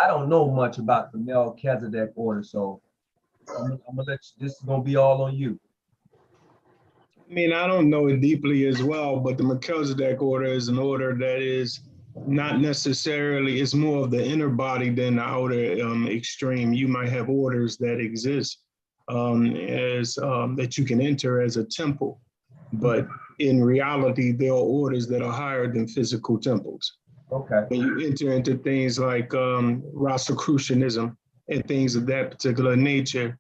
I don't know much about the Melchizedek order, so I'm gonna let you, this is gonna be all on you. I mean, I don't know it deeply as well, but the Melchizedek order is an order that is not necessarily, it's more of the inner body than the outer extreme. You might have orders that exist that you can enter as a temple, but in reality, there are orders that are higher than physical temples. Okay. When you enter into things like Rosicrucianism and things of that particular nature,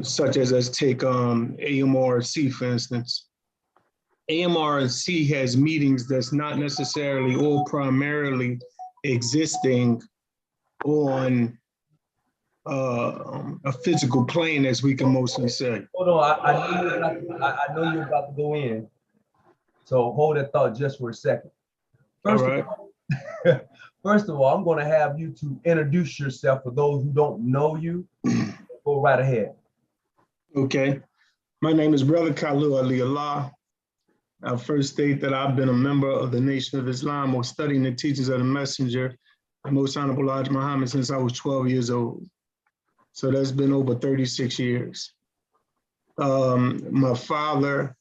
such as let's take AMRC, for instance. AMRC has meetings that's not necessarily or primarily existing on a physical plane, as we can mostly say. Hold on, I know you're about to go in, so hold that thought just for a second. First of all, I'm going to have you to introduce yourself for those who don't know you. Go right ahead. Okay. My name is Brother Kalu Ali Allah. I first state that I've been a member of the Nation of Islam or studying the teachings of the Messenger, the Most Honorable Elijah Muhammad, since I was 12 years old. So that's been over 36 years. My father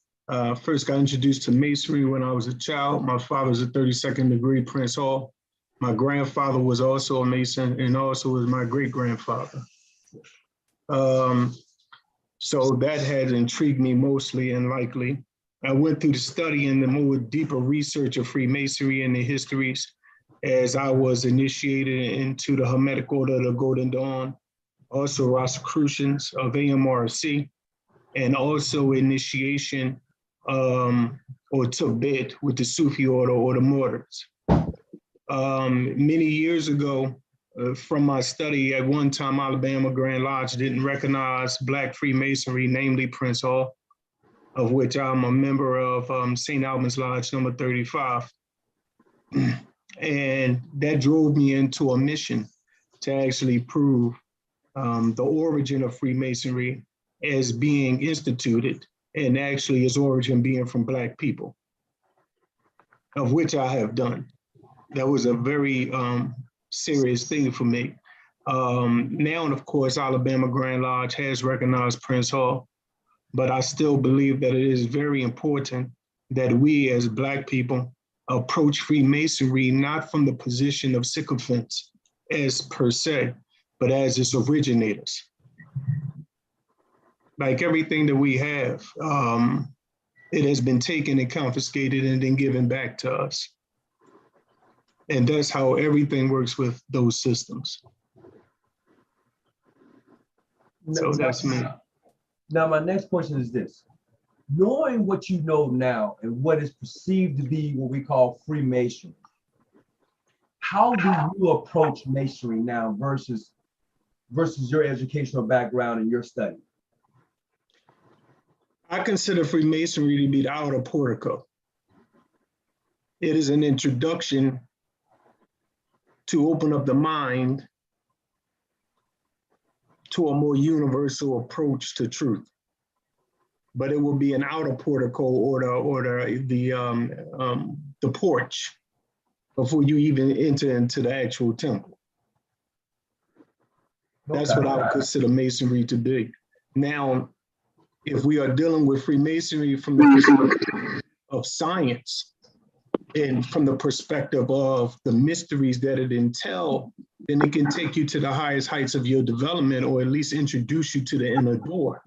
first got introduced to Masonry when I was a child. My father was a 32nd degree Prince Hall. My grandfather was also a Mason and also was my great-grandfather. So that had intrigued me mostly and likely. I went through the study and the more deeper research of Freemasonry and the histories as I was initiated into the Hermetic Order of the Golden Dawn, also Rosicrucians of AMRC, and also initiation or Tibet with the Sufi order or the Mortars. Many years ago, from my study, at one time, Alabama Grand Lodge didn't recognize Black Freemasonry, namely Prince Hall, of which I'm a member of St. Albans Lodge number 35. And that drove me into a mission to actually prove the origin of Freemasonry as being instituted and actually its origin being from Black people, of which I have done. That was a very serious thing for me. Now, of course, Alabama Grand Lodge has recognized Prince Hall, but I still believe that it is very important that we as Black people approach Freemasonry not from the position of sycophants as per se, but as its originators. Like everything that we have, it has been taken and confiscated and then given back to us. And that's how everything works with those systems. So that's me. Now, my next question is this. Knowing what you know now and what is perceived to be what we call Freemasonry, how do you approach Masonry now versus your educational background and your study? I consider Freemasonry to be the outer portico. It is an introduction to open up the mind to a more universal approach to truth. But it will be an outer portico or the porch before you even enter into the actual temple. That's what I would consider Masonry to be. Now, if we are dealing with Freemasonry from the perspective of science and from the perspective of the mysteries that it entails, then it can take you to the highest heights of your development or at least introduce you to the inner door.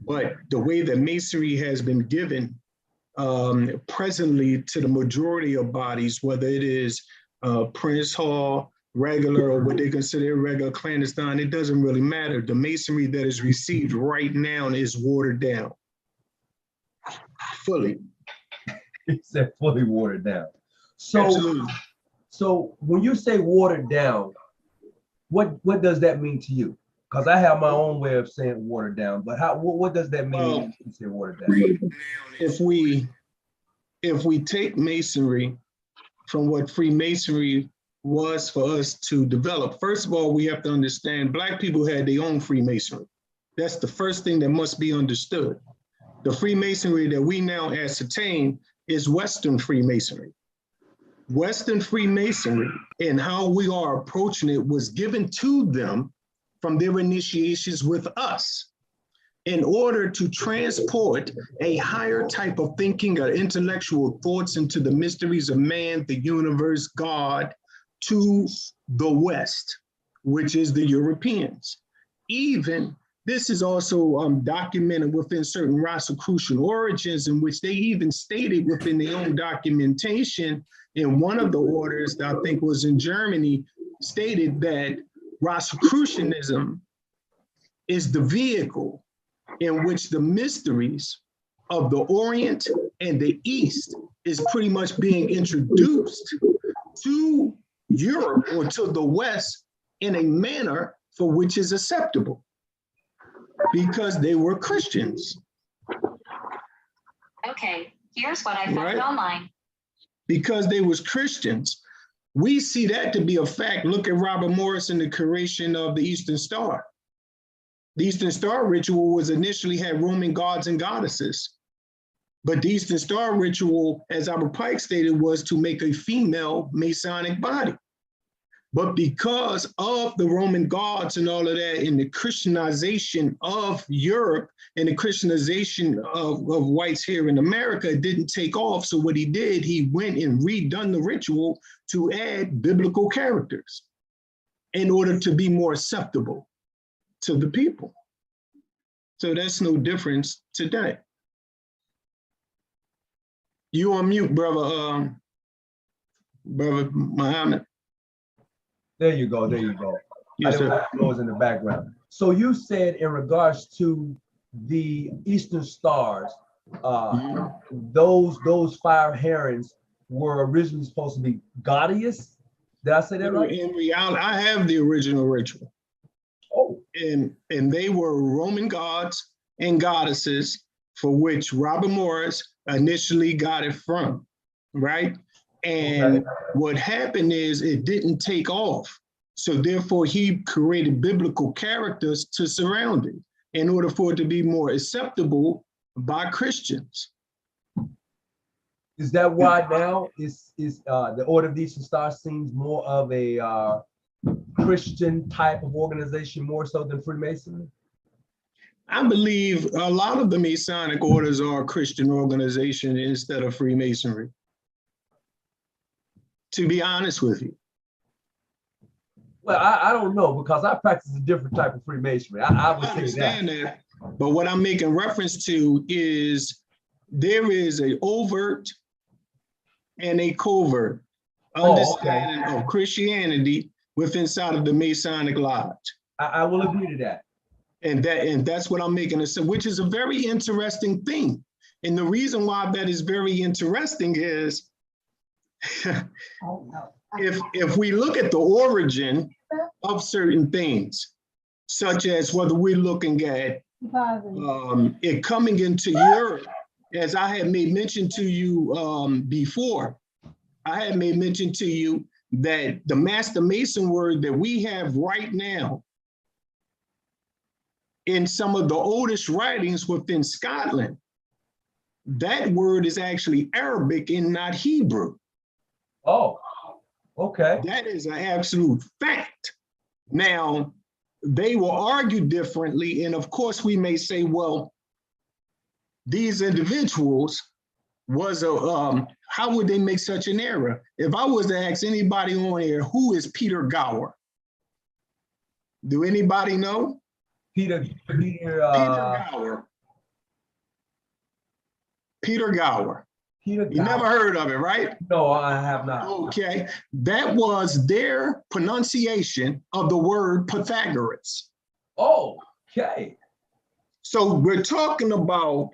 But the way that Masonry has been given presently to the majority of bodies, whether it is Prince Hall, regular, or what they consider irregular, clandestine, it doesn't really matter. The Masonry that is received right now is watered down. Fully. He said fully watered down. So, absolutely. So when you say watered down, what does that mean to you? Because I have my own way of saying watered down, but what does that mean when you say watered down? If we take Masonry from what Freemasonry was for us to develop, first of all, we have to understand Black people had their own Freemasonry. That's the first thing that must be understood. The Freemasonry that we now ascertain is Western Freemasonry. Western Freemasonry and how we are approaching it was given to them from their initiations with us in order to transport a higher type of thinking or intellectual thoughts into the mysteries of man, the universe, God, to the West, which is the Europeans. Even this is also documented within certain Rosicrucian origins, in which they even stated within their own documentation in one of the orders that I think was in Germany, stated that Rosicrucianism is the vehicle in which the mysteries of the Orient and the East is pretty much being introduced to Europe or to the West in a manner for which is acceptable, because they were Christians. Okay, here's what I found online. Because they was Christians. We see that to be a fact. Look at Robert Morris and the creation of the Eastern Star. The Eastern Star ritual was initially had Roman gods and goddesses. But the Eastern Star ritual, as Albert Pike stated, was to make a female Masonic body. But because of the Roman gods and all of that, and the Christianization of Europe and the Christianization of whites here in America, it didn't take off. So what he did, he went and redone the ritual to add biblical characters in order to be more acceptable to the people. So that's no difference today. You on mute, brother Muhammad. There you go. There you go. Yes, I didn't sir. want to close in the background. So you said in regards to the Eastern Stars, those fire herons were originally supposed to be goddess. Did I say that right? In reality, I have the original ritual. Oh. And they were Roman gods and goddesses, for which Robert Morris initially got it from, right? And what happened is it didn't take off. So therefore he created biblical characters to surround it in order for it to be more acceptable by Christians. Is that why now is the Order of the Eastern Star seems more of a Christian type of organization, more so than Freemasonry? I believe a lot of the Masonic orders are a Christian organization instead of Freemasonry, to be honest with you. Well, I don't know, because I practice a different type of Freemasonry. I would say understand that. But what I'm making reference to is there is an overt and a covert understanding of Christianity within inside of the Masonic Lodge. I will agree to that. And that's what I'm making it, which is a very interesting thing. And the reason why that is very interesting is if we look at the origin of certain things, such as whether we're looking at it coming into Europe, as I had made mention to you before, I had made mention to you that the Master Mason word that we have right now in some of the oldest writings within Scotland, that word is actually Arabic and not Hebrew. Oh, okay. That is an absolute fact. Now, they will argue differently, and of course we may say, well, these individuals was how would they make such an error? If I was to ask anybody on here, who is Peter Gower? Do anybody know? Peter Gower. Peter Gower. You never heard of it, right? No, I have not. Okay, that was their pronunciation of the word Pythagoras. Oh, okay. So we're talking about,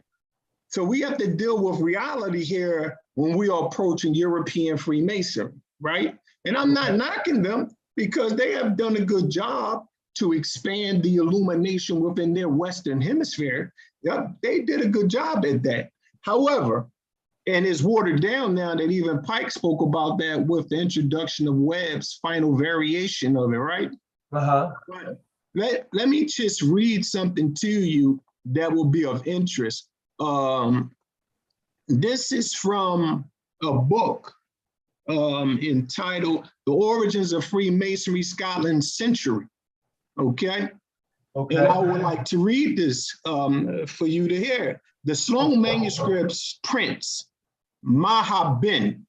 so we have to deal with reality here when we are approaching European Freemasonry, right? And I'm not knocking them because they have done a good job to expand the illumination within their Western hemisphere. Yep, they did a good job at that. However, and it's watered down now that even Pike spoke about that with the introduction of Webb's final variation of it, right? But let me just read something to you that will be of interest. This is from a book entitled The Origins of Freemasonry, Scotland Century. Okay. Okay. And I would like to read this for you to hear. The Sloan manuscripts prints Mahabin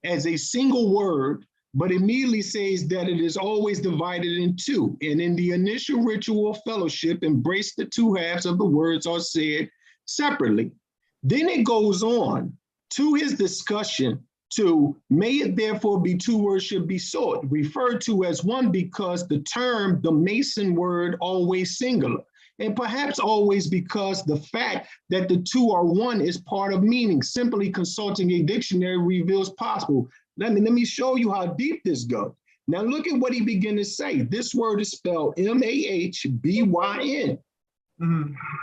as a single word, but immediately says that it is always divided in two. And in the initial ritual of fellowship, embrace the two halves of the words are said separately. Then it goes on to his discussion to, may it therefore be two words should be sought, referred to as one because the term, the Mason word, always singular. And perhaps always because the fact that the two are one is part of meaning. Simply consulting a dictionary reveals possible. Let me show you how deep this goes. Now look at what he began to say. This word is spelled M-A-H-B-Y-N.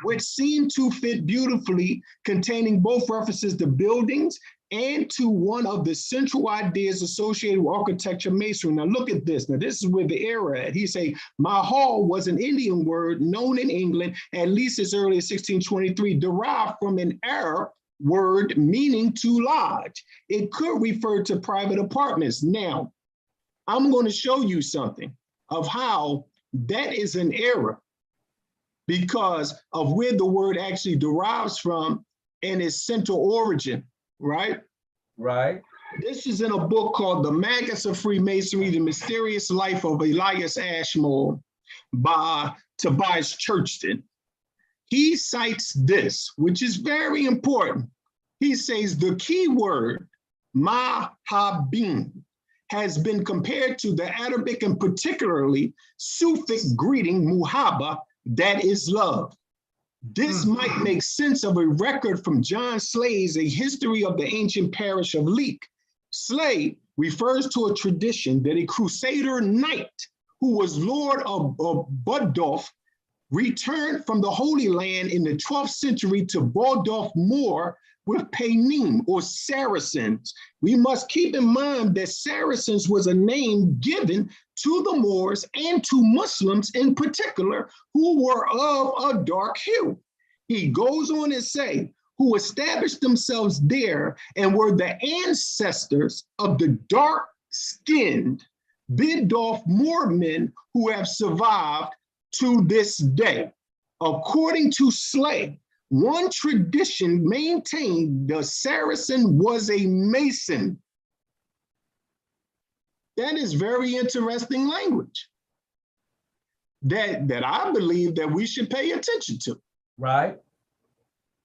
Which seem to fit beautifully, containing both references to buildings and to one of the central ideas associated with architecture masonry. Now look at this. Now this is where the error at. He say, Mahal was an Indian word known in England, at least as early as 1623, derived from an Arab word meaning to lodge. It could refer to private apartments. Now, I'm going to show you something of how that is an error, because of where the word actually derives from and its central origin, right? Right. This is in a book called The Magus of Freemasonry, The Mysterious Life of Elias Ashmole by Tobias Churchton. He cites this, which is very important. He says the key word, Mahabin, has been compared to the Arabic and particularly Sufic greeting, Muhabba, that is love. This might make sense of a record from John Slay's A History of the Ancient Parish of Leek. Slay refers to a tradition that a crusader knight who was lord of Budulf returned from the Holy Land in the 12th century to Budulf Moor with Paynim, or Saracens. We must keep in mind that Saracens was a name given to the Moors and to Muslims in particular, who were of a dark hue. He goes on to say, who established themselves there and were the ancestors of the dark-skinned Budulf Moormen who have survived to this day. According to Slay, one tradition maintained the Saracen was a Mason. That is very interesting language that I believe that we should pay attention to. Right.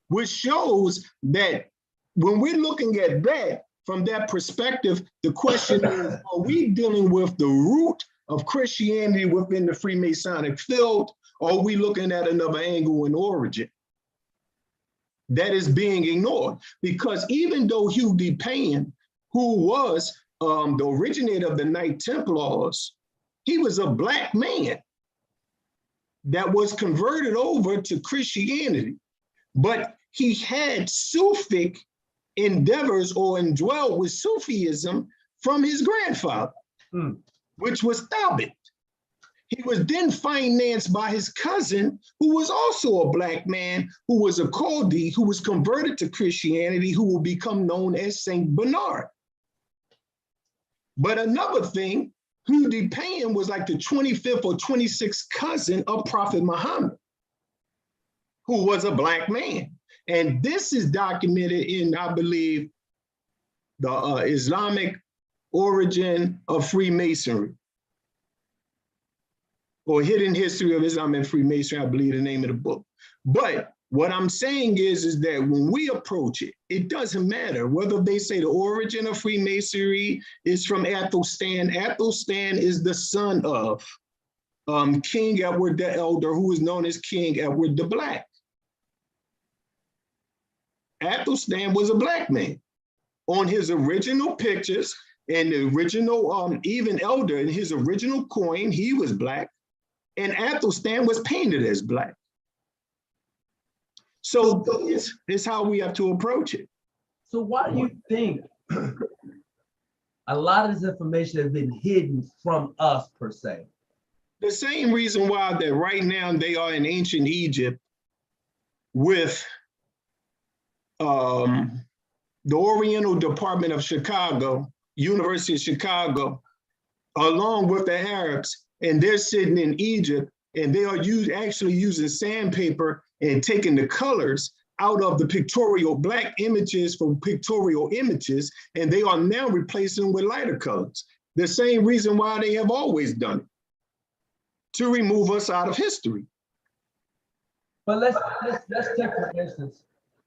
Which shows that when we're looking at that from that perspective, the question is, are we dealing with the root of Christianity within the Freemasonic field, or are we looking at another angle and origin that is being ignored? Because even though Hugh de Payne, who was the originator of the Knight Templars, he was a Black man that was converted over to Christianity, but he had Sufic endeavors or indwelled with Sufism from his grandfather, which was Thabit. He was then financed by his cousin, who was also a Black man, who was a Chaldean, who was converted to Christianity, who will become known as Saint Bernard. But another thing, Hugh de Payne was like the 25th or 26th cousin of Prophet Muhammad, who was a Black man. And this is documented in, I believe, the Islamic origin of Freemasonry, or Hidden History of Islam and Freemasonry, I believe the name of the book. But what I'm saying is that when we approach it, it doesn't matter whether they say the origin of Freemasonry is from Athelstan. Athelstan is the son of King Edward the Elder, who is known as King Edward the Black. Athelstan was a Black man. On his original pictures and the original, even Elder, in his original coin, he was Black, and Athelstan was painted as Black. So this is how we have to approach it. So why do you think a lot of this information has been hidden from us, per se? The same reason why that right now they are in ancient Egypt with the Oriental Department of Chicago, University of Chicago, along with the Arabs, and they're sitting in Egypt, and they are actually using sandpaper and taking the colors out of the pictorial black images for pictorial images, and they are now replacing them with lighter colors. The same reason why they have always done it, to remove us out of history. But let's take, for instance,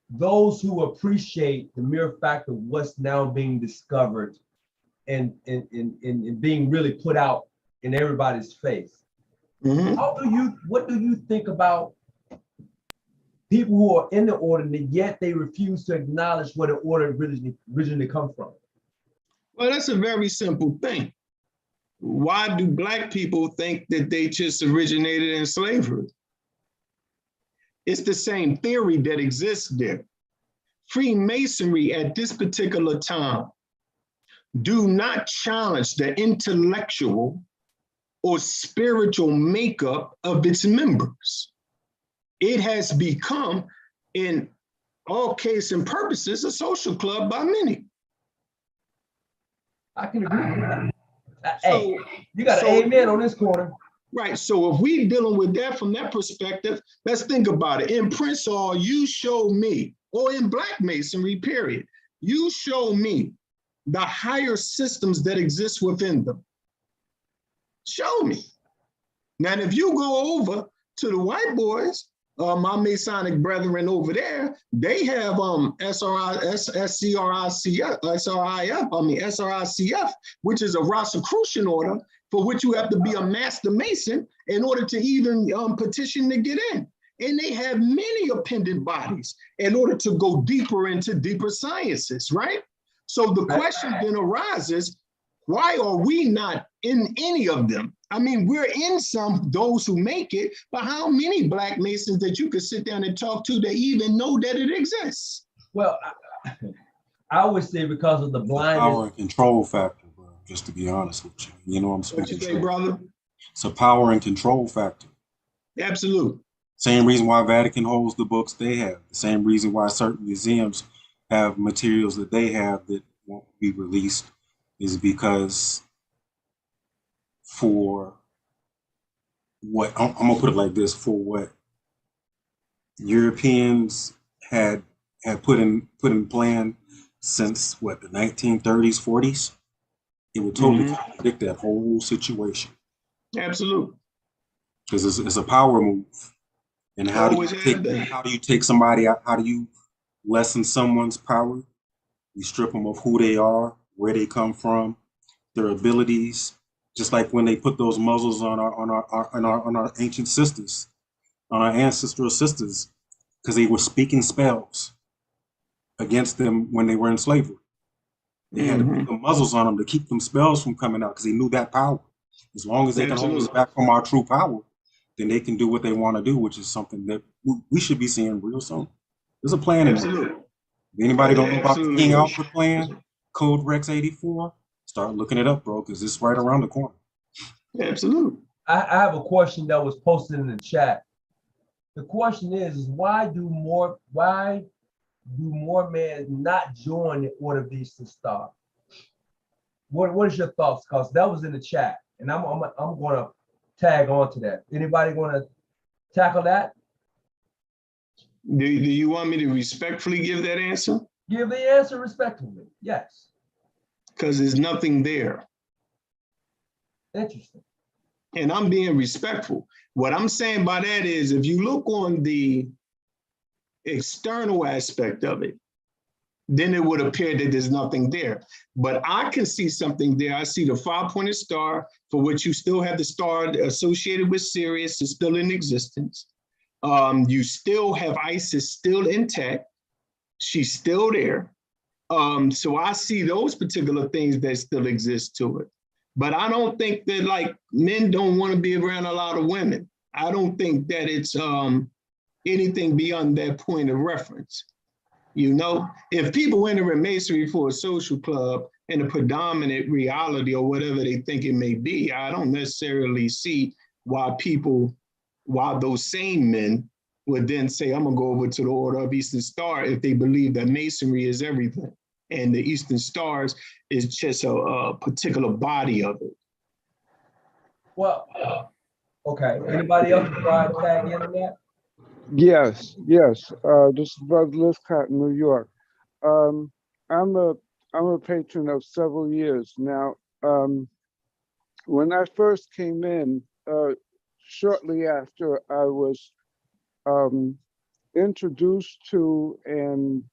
those who appreciate the mere fact of what's now being discovered and being really put out in everybody's face. Mm-hmm. What do you think about people who are in the order, and yet they refuse to acknowledge where the order originally come from? Well, that's a very simple thing. Why do Black people think that they just originated in slavery? It's the same theory that exists there. Freemasonry at this particular time do not challenge the intellectual or spiritual makeup of its members. It has become, in all cases and purposes, a social club by many. I can agree with that. Hey, you got an amen on this corner. Right, so if we dealing with that from that perspective, let's think about it. In Prince Hall, you show me, or in Black Masonry, period, you show me the higher systems that exist within them. Show me. Now, if you go over to the white boys, my Masonic brethren over there, they have SRICF, which is a Rosicrucian order, for which you have to be a master Mason in order to even petition to get in. And they have many appendant bodies in order to go deeper into deeper sciences, right? So the question then arises, why are we not in any of them? I mean, we're in some, those who make it, but how many Black Masons that you could sit down and talk to that even know that it exists? Well, I would say because of the blindness. Power and control factor, bro, just to be honest with you. You know I'm speaking. What you say, brother? It's a power and control factor. Absolutely. Same reason why Vatican holds the books they have. The same reason why certain museums have materials that they have that won't be released is because for what, I'm gonna put it like this, for what Europeans had put in plan since what, the 1930s, 40s, it would totally contradict that whole situation. Absolutely. Because it's a power move. And how do you take somebody out? How do you lessen someone's power? You strip them of who they are, where they come from, their abilities. Just like when they put those muzzles on our ancient sisters, on our ancestral sisters, because they were speaking spells against them when they were in slavery. They had to put the muzzles on them to keep them spells from coming out because they knew that power. As long as they can hold us back from our true power, then they can do what they want to do, which is something that we should be seeing real soon. There's a plan in there. If anybody don't know about the King Alfred plan, Code Rex 84, start looking it up, bro, because it's right around the corner. Absolutely. I have a question that was posted in the chat. The question is why do more men not join the Order of the Eastern Star? What is your thoughts? Because that was in the chat, and I'm going to tag on to that. Anybody going to tackle that? Do you want me to respectfully give that answer? Give the answer respectfully. Yes. Because there's nothing there. Interesting. And I'm being respectful. What I'm saying by that is, if you look on the external aspect of it, then it would appear that there's nothing there. But I can see something there. I see the 5-pointed star, for which you still have the star associated with Sirius, is still in existence. You still have Isis still intact. She's still there. So I see those particular things that still exist to it. But I don't think that, like, men don't want to be around a lot of women. I don't think that it's anything beyond that point of reference. You know, if people enter in Masonry for a social club and a predominant reality or whatever they think it may be, I don't necessarily see why those same men would then say, I'm gonna go over to the Order of Eastern Star if they believe that Masonry is everything. and the Eastern stars is just a particular body of it. Well, okay. Anybody else before I tag in on that? Yes, yes. This is Brother Liscott in New York. Um, I'm a patron of several years now. When I first came in, shortly after I was introduced to and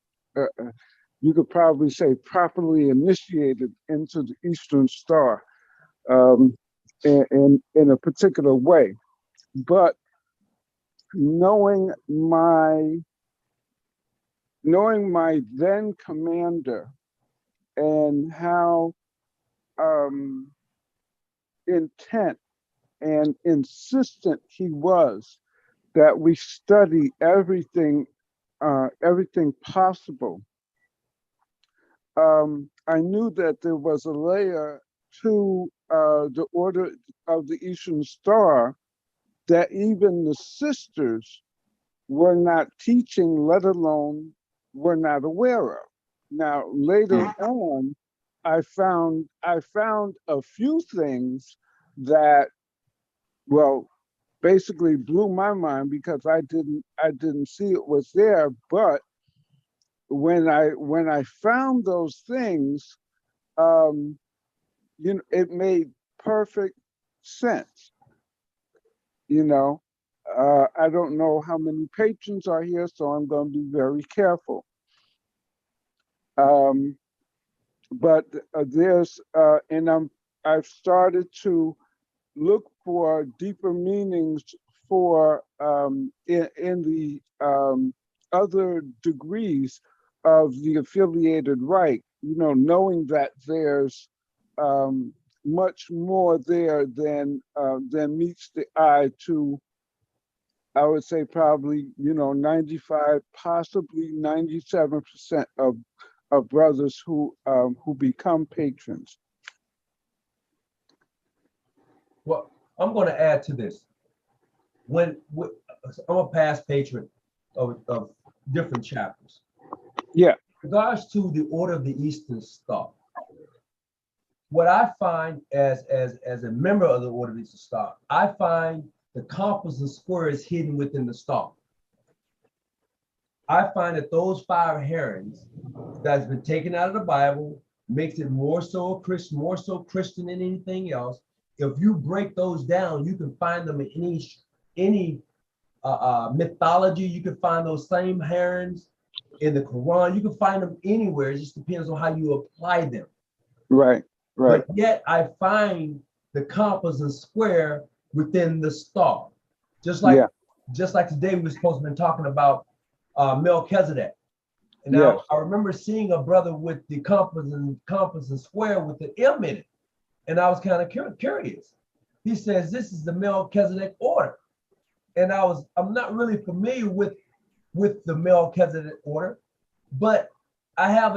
you could probably say properly initiated into the Eastern Star in a particular way. But knowing my then commander and how intent and insistent he was that we study everything possible, I knew that there was a layer to the Order of the Eastern Star that even the sisters were not teaching, let alone were not aware of. Now, later on, I found a few things that, well, basically blew my mind because I didn't see it was there. But when I found those things, it made perfect sense. I don't know how many patrons are here, so I'm going to be very careful. But I've started to look for deeper meanings for in the other degrees of the affiliated right. Knowing that there's much more there than meets the eye to, I would say probably 95, possibly 97% of brothers who become patrons. Well, I'm going to add to this. I'm a past patron of different chapters. Yeah. In regards to the Order of the Eastern Star, what I find as a member of the Order of the Eastern Star, I find the compass and squares hidden within the star. I find that those 5 herons that's been taken out of the Bible makes it more so Christian than anything else. If you break those down, you can find them in any mythology. You can find those same herons in the Quran. You can find them anywhere. It just depends on how you apply them. Right. But yet I find the compass and square within the star. Just like today we were supposed to be talking about Melchizedek. And now I remember seeing a brother with the compass and square with the M in it. And I was kind of curious. He says, this is the Melchizedek order. And I'm not really familiar with the Melchizedek order, but I have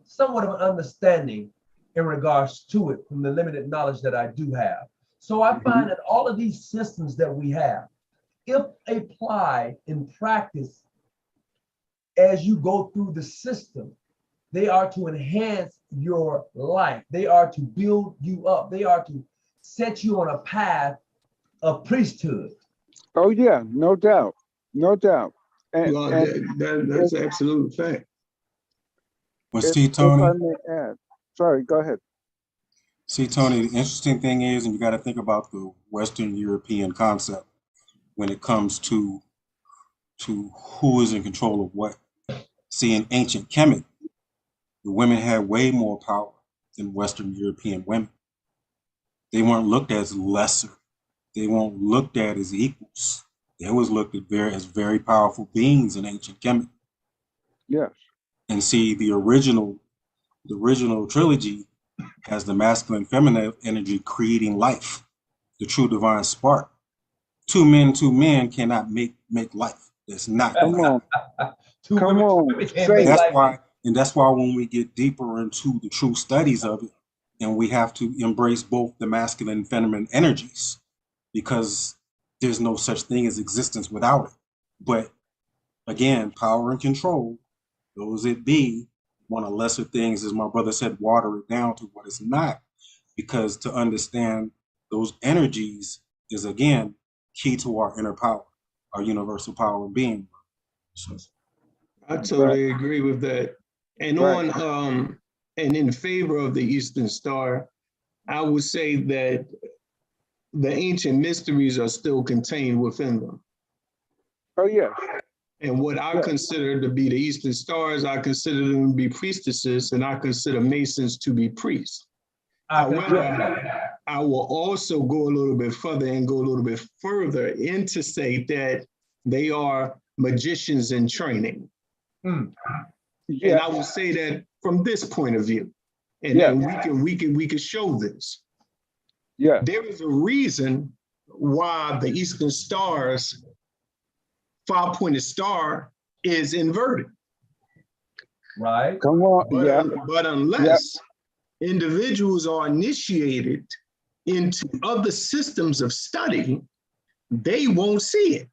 somewhat of an understanding in regards to it from the limited knowledge that I do have. So I find that all of these systems that we have, if applied in practice as you go through the system, they are to enhance your life. They are to build you up. They are to set you on a path of priesthood. Oh yeah, no doubt. That's an absolute fact. Well, see, Tony. If I may add, sorry, go ahead. See, Tony, the interesting thing is, and you got to think about the Western European concept when it comes to who is in control of what. See, in ancient Kemet, the women had way more power than Western European women. They weren't looked at as lesser. They weren't looked at as equals. They was looked at as very powerful beings in ancient Kemet. Yes. And see, the original trilogy has the masculine feminine energy creating life, the true divine spark. Two men cannot make life. That's not Come on. That's why when we get deeper into the true studies of it, and we have to embrace both the masculine and feminine energies, because there's no such thing as existence without it. But again, power and control those it be, one of the lesser things, as my brother said, water it down to what it's not, because to understand those energies is, again, key to our inner power, our universal power of being. So, I totally agree with that. And and in favor of the Eastern Star, I would say that the ancient mysteries are still contained within them. Oh, yes. And what I consider to be the Eastern Stars, I consider them to be priestesses, and I consider Masons to be priests. However, I will also go a little bit further and go a little bit further and to say that they are magicians in training. And I will say that from this point of view, and we can show this. Yeah. There is a reason why the Eastern Stars 5-pointed star is inverted. Right. Come on. But unless individuals are initiated into other systems of study, they won't see it.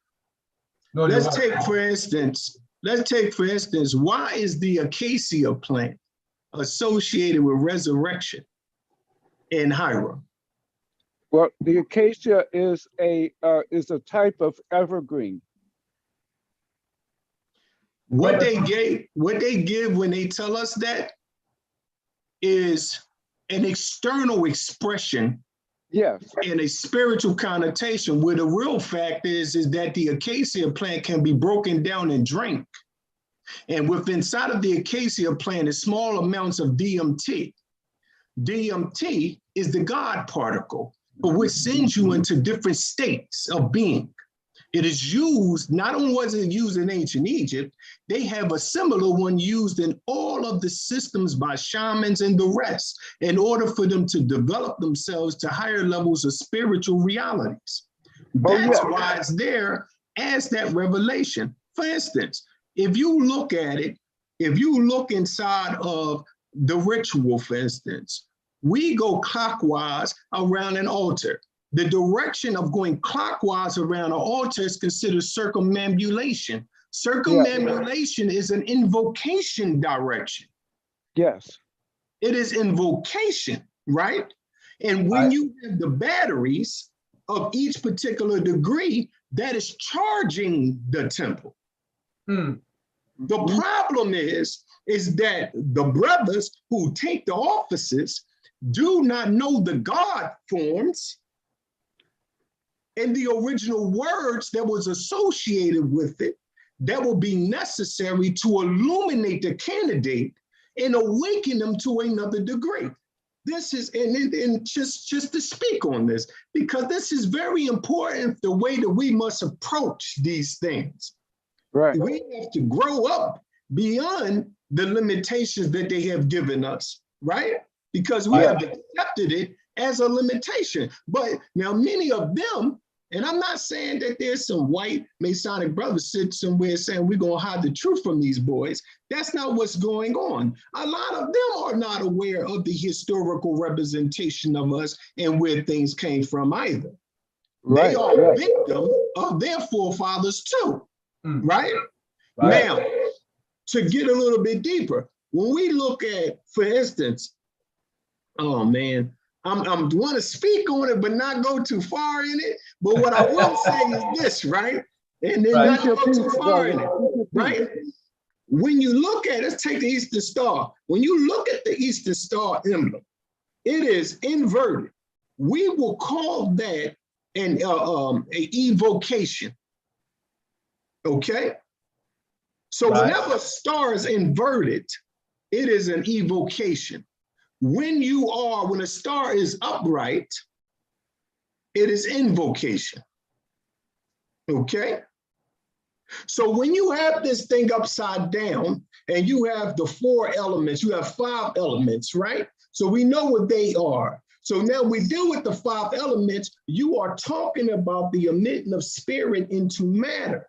No, let's take for instance, why is the acacia plant associated with resurrection in Hiram? Well, the acacia is a type of evergreen. What they give when they tell us that is an external expression, and a spiritual connotation, where the real fact is that the acacia plant can be broken down and drank. And inside of the acacia plant is small amounts of DMT. DMT is the God particle, which sends you into different states of being. It is used, not only was it used in ancient Egypt, they have a similar one used in all of the systems by shamans and the rest in order for them to develop themselves to higher levels of spiritual realities. That's why it's there as that revelation. For instance, if you look at it, if you look inside of the ritual, for instance, we go clockwise around an altar. The direction of going clockwise around an altar is considered circumambulation. Circumambulation is an invocation direction. Yes. It is invocation, right? And when you have the batteries of each particular degree, that is charging the temple. The problem is that the brothers who take the offices do not know the God forms and the original words that was associated with it that will be necessary to illuminate the candidate and awaken them to another degree. This is, and just to speak on this, because this is very important, the way that we must approach these things. Right. We have to grow up beyond the limitations that they have given us, right? Because we have accepted it as a limitation. But now many of them, and I'm not saying that there's some white Masonic brothers sitting somewhere saying we're going to hide the truth from these boys. That's not what's going on. A lot of them are not aware of the historical representation of us and where things came from either. Right. They are victims of their forefathers too, right? Now, to get a little bit deeper, when we look at, for instance, oh man, I want to speak on it, but not go too far in it. But what I will say is this, right? And then not go too far in it, right? When you look at, let's take the Eastern Star. When you look at the Eastern Star emblem, it is inverted. We will call that an evocation, okay? So whenever a star is inverted, it is an evocation. When a star is upright, it is invocation, okay? So when you have this thing upside down and you have the 4 elements, you have 5 elements, right? So we know what they are. So now we deal with the 5 elements, you are talking about the emitting of spirit into matter.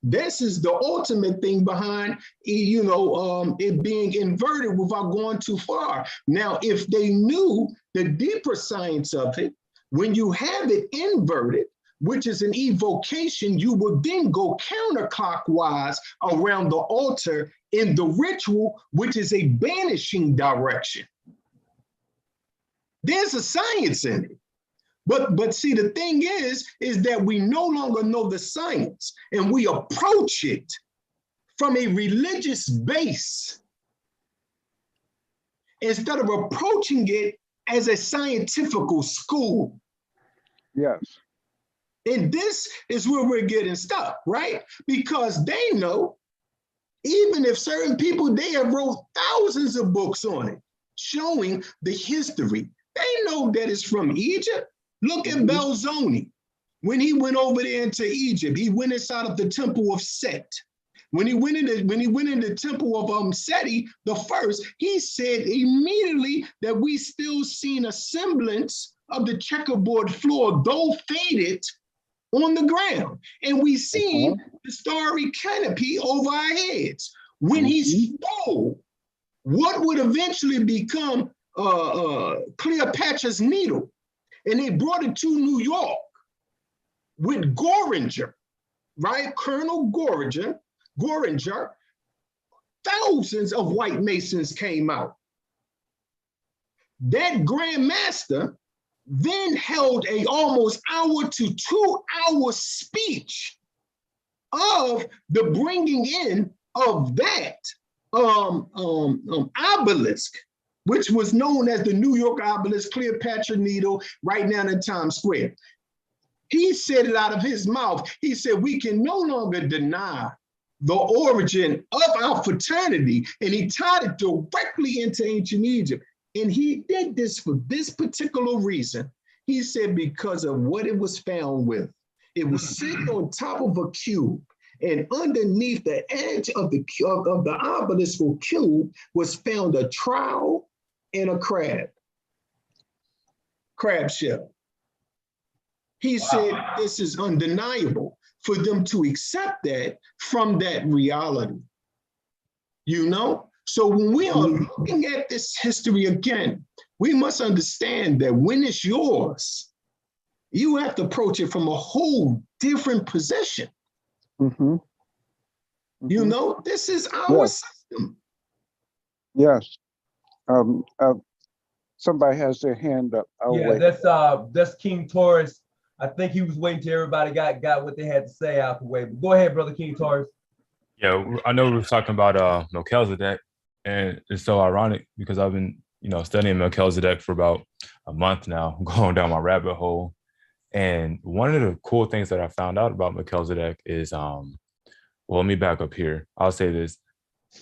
This is the ultimate thing behind, it being inverted without going too far. Now, if they knew the deeper science of it, when you have it inverted, which is an evocation, you will then go counterclockwise around the altar in the ritual, which is a banishing direction. There's a science in it. But see, the thing is that we no longer know the science, and we approach it from a religious base instead of approaching it as a scientific school. Yes. And this is where we're getting stuck, right? Because they know, even if certain people, they have wrote thousands of books on it, showing the history. They know that it's from Egypt. Look at Belzoni. When he went over there into Egypt, he went inside of the temple of Set. When he went in the temple of Seti, the first, he said immediately that we still seen a semblance of the checkerboard floor, though faded, on the ground. And we seen the starry canopy over our heads. When he stole what would eventually become Cleopatra's Needle, and they brought it to New York with Goringer, right? Colonel Goringer, thousands of white Masons came out. That Grand Master then held a almost hour to 2 hour speech of the bringing in of that obelisk, which was known as the New York obelisk, Cleopatra Needle, right now in Times Square. He said it out of his mouth. He said, we can no longer deny the origin of our fraternity. And he tied it directly into ancient Egypt. And he did this for this particular reason. He said, because of what it was found with. It was sitting on top of a cube, and underneath the edge of the obelisk or cube was found a trowel and a crab shell. He said this is undeniable for them to accept that from that reality. You know? So when we are looking at this history again, we must understand that when it's yours, you have to approach it from a whole different position. You know, this is our system. Yes. Somebody has their hand up. That's King Taurus. I think he was waiting till everybody got what they had to say out the way. But go ahead, brother King Taurus. Yeah, I know we were talking about Melchizedek, and it's so ironic because I've been, studying Melchizedek for about a month now, going down my rabbit hole. And one of the cool things that I found out about Melchizedek is, well, let me back up here. I'll say this.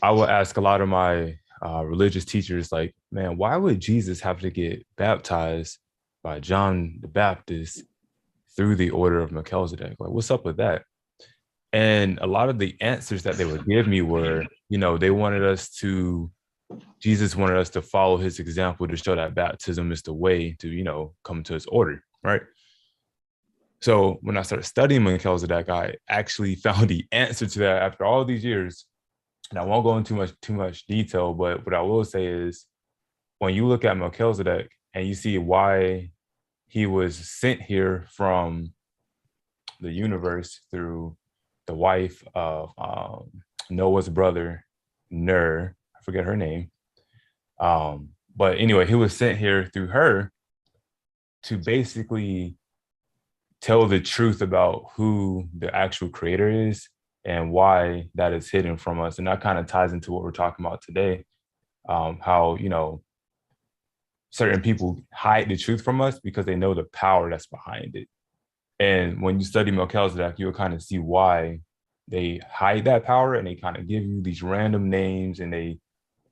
I will ask a lot of my religious teachers, like, man, why would Jesus have to get baptized by John the Baptist through the order of Melchizedek? Like, what's up with that? And a lot of the answers that they would give me were, Jesus wanted us to follow his example to show that baptism is the way to, come to his order, right? So when I started studying Melchizedek, I actually found the answer to that after all these years. And I won't go into too much detail, but what I will say is when you look at Melchizedek and you see why he was sent here from the universe through the wife of Noah's brother, Ner, I forget her name. But anyway, he was sent here through her to basically tell the truth about who the actual creator is and why that is hidden from us. And that kind of ties into what we're talking about today, how, certain people hide the truth from us because they know the power that's behind it. And when you study Melchizedek, you'll kind of see why they hide that power, and they kind of give you these random names, and they,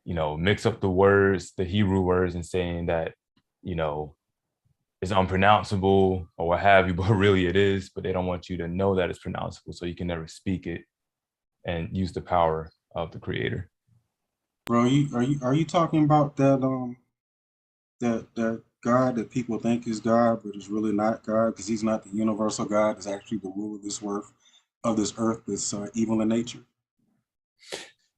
mix up the words, the Hebrew words, and saying that, it's unpronounceable or what have you, but really it is, but they don't want you to know that it's pronounceable, so you can never speak it and use the power of the creator. Bro, are you talking about that that God that people think is God, but is really not God, because he's not the universal God, is actually the ruler of this earth that's evil in nature?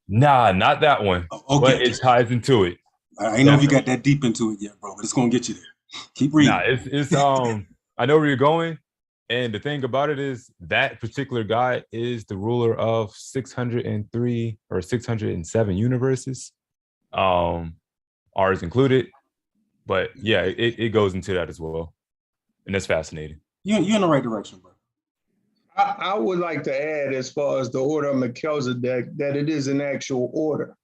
Nah, not that one. Okay. But it ties into it. I ain't know if you got that deep into it yet, bro, but it's gonna get you there. Keep reading. Nah, it's I know where you're going, And the thing about it is that particular guy is the ruler of 603 or 607 universes, ours included. But yeah, it goes into that as well. And that's fascinating. You're in the right direction, bro. I would like to add, as far as the order of Melchizedek, that it is an actual order.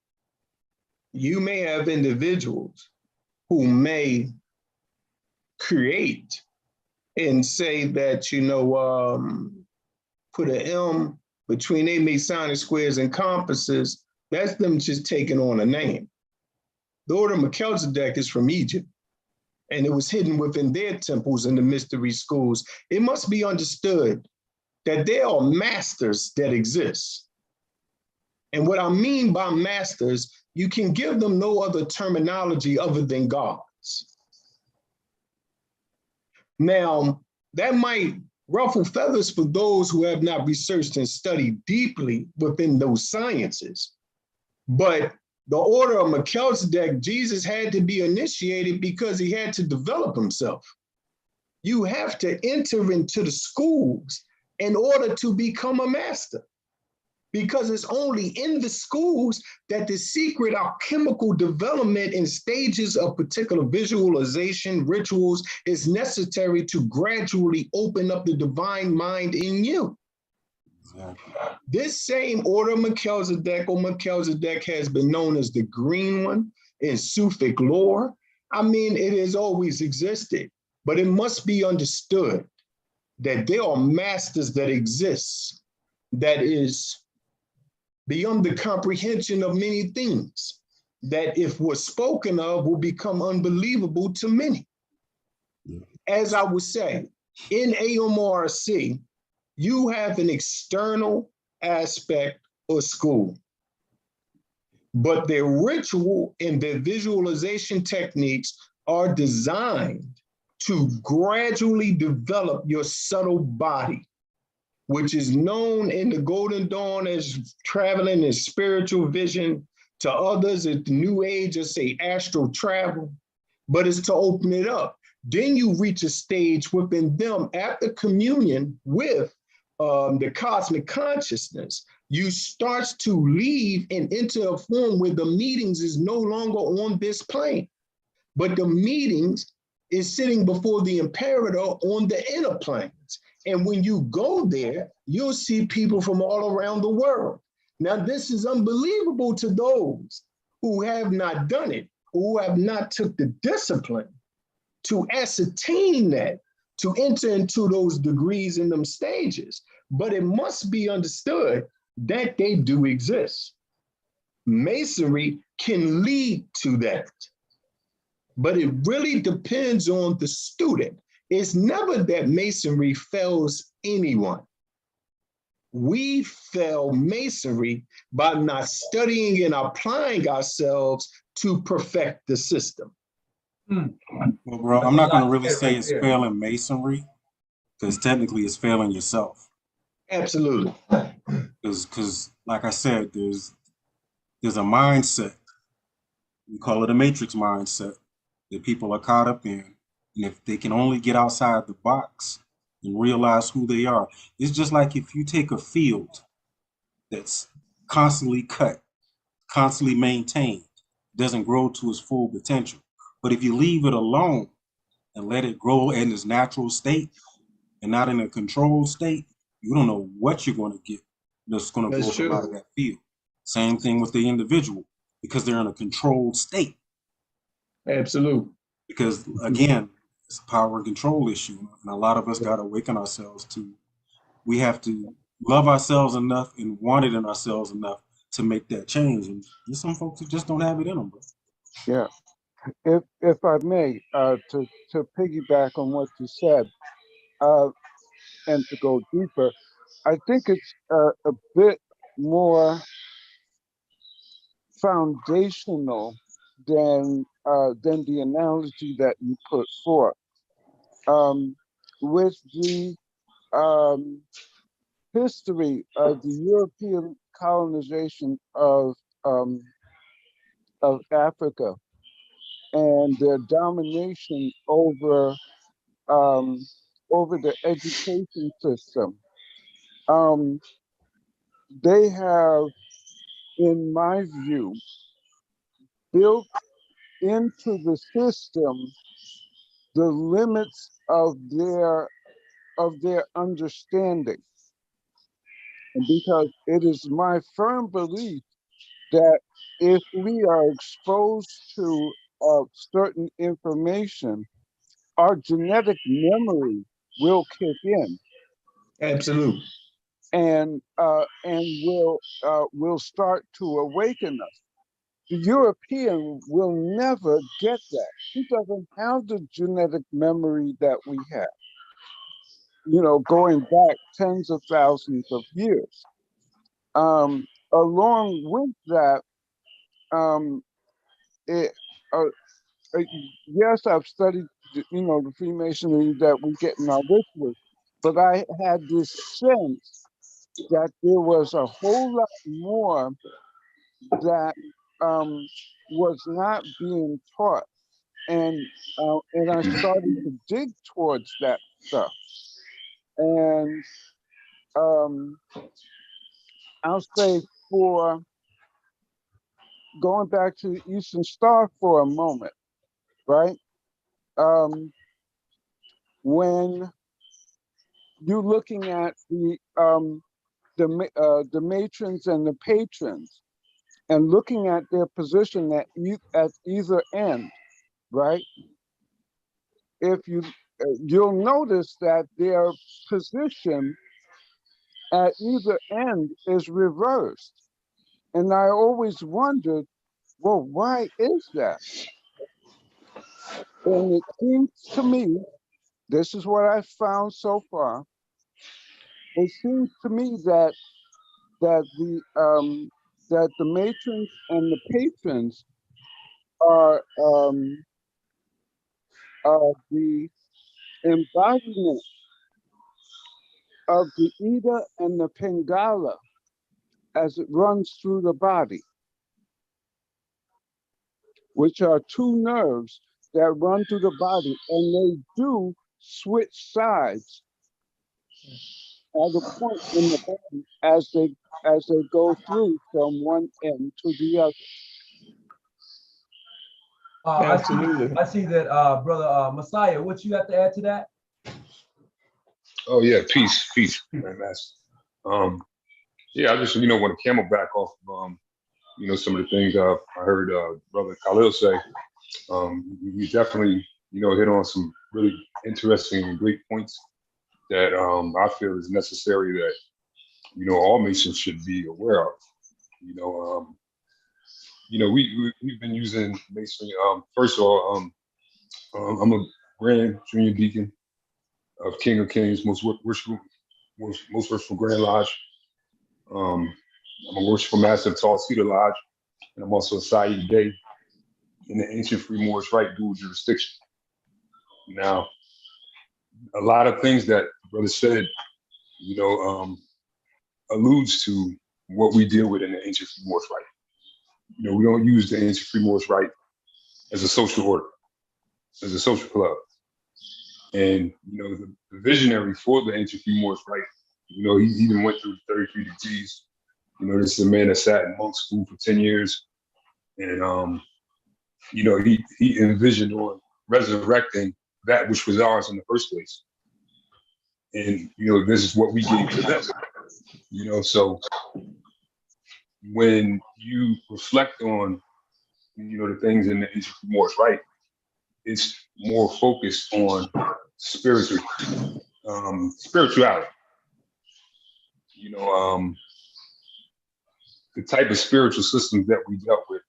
You may have individuals who may create and say that, you know, put an M between their Masonic squares and compasses. That's them just taking on a name. The order of Melchizedek is from Egypt, and it was hidden within their temples and the mystery schools. It must be understood that there are masters that exist. And what I mean by masters, you can give them no other terminology other than gods. Now, that might ruffle feathers for those who have not researched and studied deeply within those sciences. But the order of Melchizedek, Jesus had to be initiated because he had to develop himself. You have to enter into the schools in order to become a master, because it's only in the schools that the secret alchemical development and stages of particular visualization rituals is necessary to gradually open up the divine mind in you. Exactly. This same order of Melchizedek, or Melchizedek, has been known as the green one in Sufic lore. I mean, it has always existed, but it must be understood that there are masters that exist that is beyond the comprehension of many things, that if was spoken of will become unbelievable to many. As I would say, in AMRC, you have an external aspect of school, but their ritual and their visualization techniques are designed to gradually develop your subtle body, which is known in the Golden Dawn as traveling in spiritual vision. To others, at the New Age, as say astral travel, but it's to open it up. Then you reach a stage within them after communion with the cosmic consciousness. You start to leave and enter a form where the meetings is no longer on this plane, but the meetings is sitting before the imperator on the inner planes. And when you go there, you'll see people from all around the world. Now, this is unbelievable to those who have not done it, who have not took the discipline to ascertain that, to enter into those degrees in them stages. But it must be understood that they do exist. Masonry can lead to that, but it really depends on the student. It's never that Masonry fails anyone. We fail Masonry by not studying and applying ourselves to perfect the system. Well, bro, I'm not going to really say it's failing Masonry, because technically it's failing yourself. Absolutely. Because like I said, there's a mindset. We call it a matrix mindset that people are caught up in. And if they can only get outside the box and realize who they are, it's just like if you take a field that's constantly cut, constantly maintained, doesn't grow to its full potential. But if you leave it alone and let it grow in its natural state and not in a controlled state, you don't know what you're going to get that's going to grow from out of that field. Same thing with the individual, because they're in a controlled state. Absolutely. Because again, it's a power and control issue. And a lot of us got to awaken ourselves to, we have to love ourselves enough and want it in ourselves enough to make that change. And there's some folks who just don't have it in them, bro. Yeah. If I may, to piggyback on what you said, and to go deeper, I think it's a bit more foundational than the analogy that you put forth. With the history of the European colonization of Africa and their domination over over the education system. They have, in my view, built into the system the limits of their understanding. And because it is my firm belief that if we are exposed to certain information, our genetic memory will kick in. Absolutely. And will start to awaken us. The European will never get that. He doesn't have the genetic memory that we have, going back tens of thousands of years. Along with that, it, yes, I've studied, the Freemasonry that we get in our rituals, but I had this sense that there was a whole lot more that was not being taught, and I started to dig towards that stuff, and I'll say, for going back to the Eastern Star for a moment, right? When you're looking at the matrons and the patrons, and looking at their position at either end, right? If you'll notice that their position at either end is reversed. And I always wondered, well, why is that? And it seems to me, this is what I've found so far, it seems to me that the matrons and the patrons are the embodiment of the Ida and the Pingala as it runs through the body, which are two nerves that run through the body, and they do switch sides at a point in the body as they go through from one end to the other. Absolutely. I see that, brother Messiah. What you have to add to that? Oh yeah, peace, man, master. Yeah, I just want to camelback off of some of the things I heard brother Khalil say. You definitely hit on some really interesting and great points that I feel is necessary that all Masons should be aware of. We've been using Masonry. First of all, I'm a Grand Junior Deacon of King of Kings, most worshipful Grand Lodge. I'm a worshipful master of Tall Cedar Lodge, and I'm also a Saeed Day in the ancient Free Moorish Rite dual jurisdiction. Now, a lot of things that brother said, alludes to what we deal with in the ancient Free Moorish Rite. We don't use the ancient Free Moorish Rite as a social order, as a social club. And, the visionary for the ancient Free Moorish Rite, he even went through 33 degrees. This is a man that sat in monk school for 10 years. And, he envisioned on resurrecting that which was ours in the first place. And, this is what we gave to them. So when you reflect on, the things in the ancient Free Moorish Rite, it's more focused on spirituality. The type of spiritual systems that we dealt with.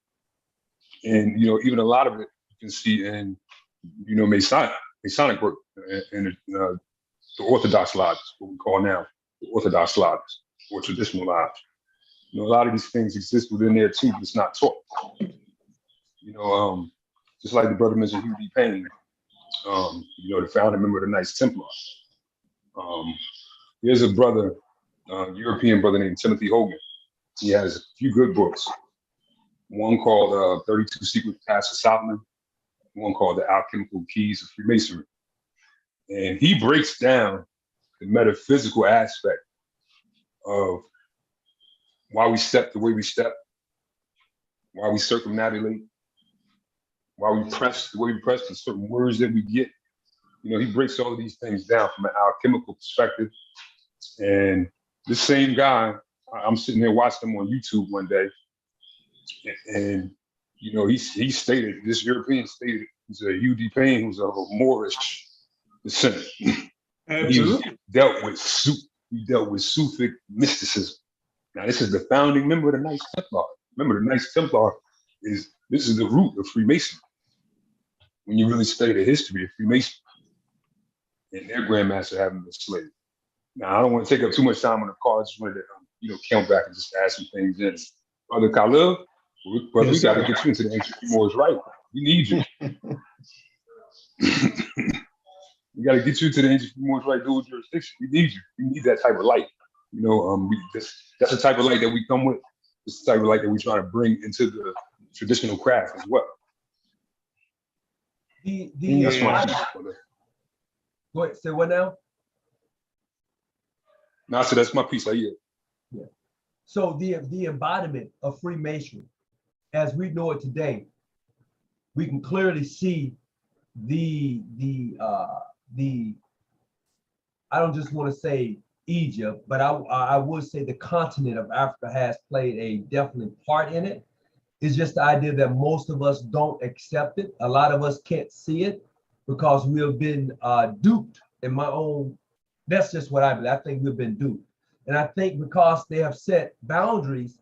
And, even a lot of it you can see in, Masonic work and the Orthodox lodges, what we call now the Orthodox lodges or traditional lodge. A lot of these things exist within there too, but it's not taught. Just like the brother mentioned, Hugh D. Payne, the founder member of the Knights Templar. There's a brother, European brother named Timothy Hogan. He has a few good books. One called 32 Secret Paths of Solomon, one called The Alchemical Keys of Freemasonry. And he breaks down the metaphysical aspect of why we step the way we step, why we circumnavigate, why we press the way we press, the certain words that we get. You know, he breaks all of these things down from an alchemical perspective. And this same guy, I'm sitting here watching him on YouTube one day, and you know, he stated, this European stated, he's a UD Payne, who's of a Moorish descent. Absolutely. He dealt with Sufic mysticism. Now, this is the founding member of the Knights Templar. Remember, the Knights Templar this is the root of Freemasonry. When you really study the history of Freemasonry, and their grandmaster having been slave. Now, I don't want to take up too much time on the call. I just wanted to, count back and just add some things in. Brother Khalil, we got to get you into the ancient Moors right. We need you. We got to get you to the ancient Moors right dual jurisdiction. We need you. We need that type of light. You know, that's the type of light that we come with. It's the type of light that we try to bring into the traditional craft as well. That's my piece, brother. Go ahead, say what now? No, so that's my piece. I hear. Yeah. So the embodiment of Freemasonry, as we know it today, we can clearly see the I don't just want to say Egypt, but I would say the continent of Africa has played a definite part in it. It's just the idea that most of us don't accept it. A lot of us can't see it because we have been duped. In my own, that's just what I believe. I think we've been duped. And I think because they have set boundaries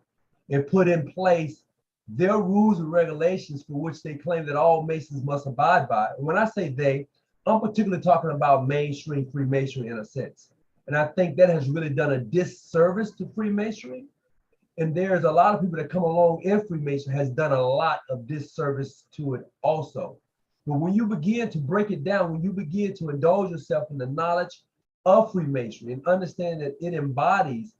and put in place their rules and regulations for which they claim that all Masons must abide by. And when I say they, I'm particularly talking about mainstream Freemasonry in a sense. And I think that has really done a disservice to Freemasonry. And there's a lot of people that come along in Freemasonry has done a lot of disservice to it also. But when you begin to break it down, when you begin to indulge yourself in the knowledge of Freemasonry and understand that it embodies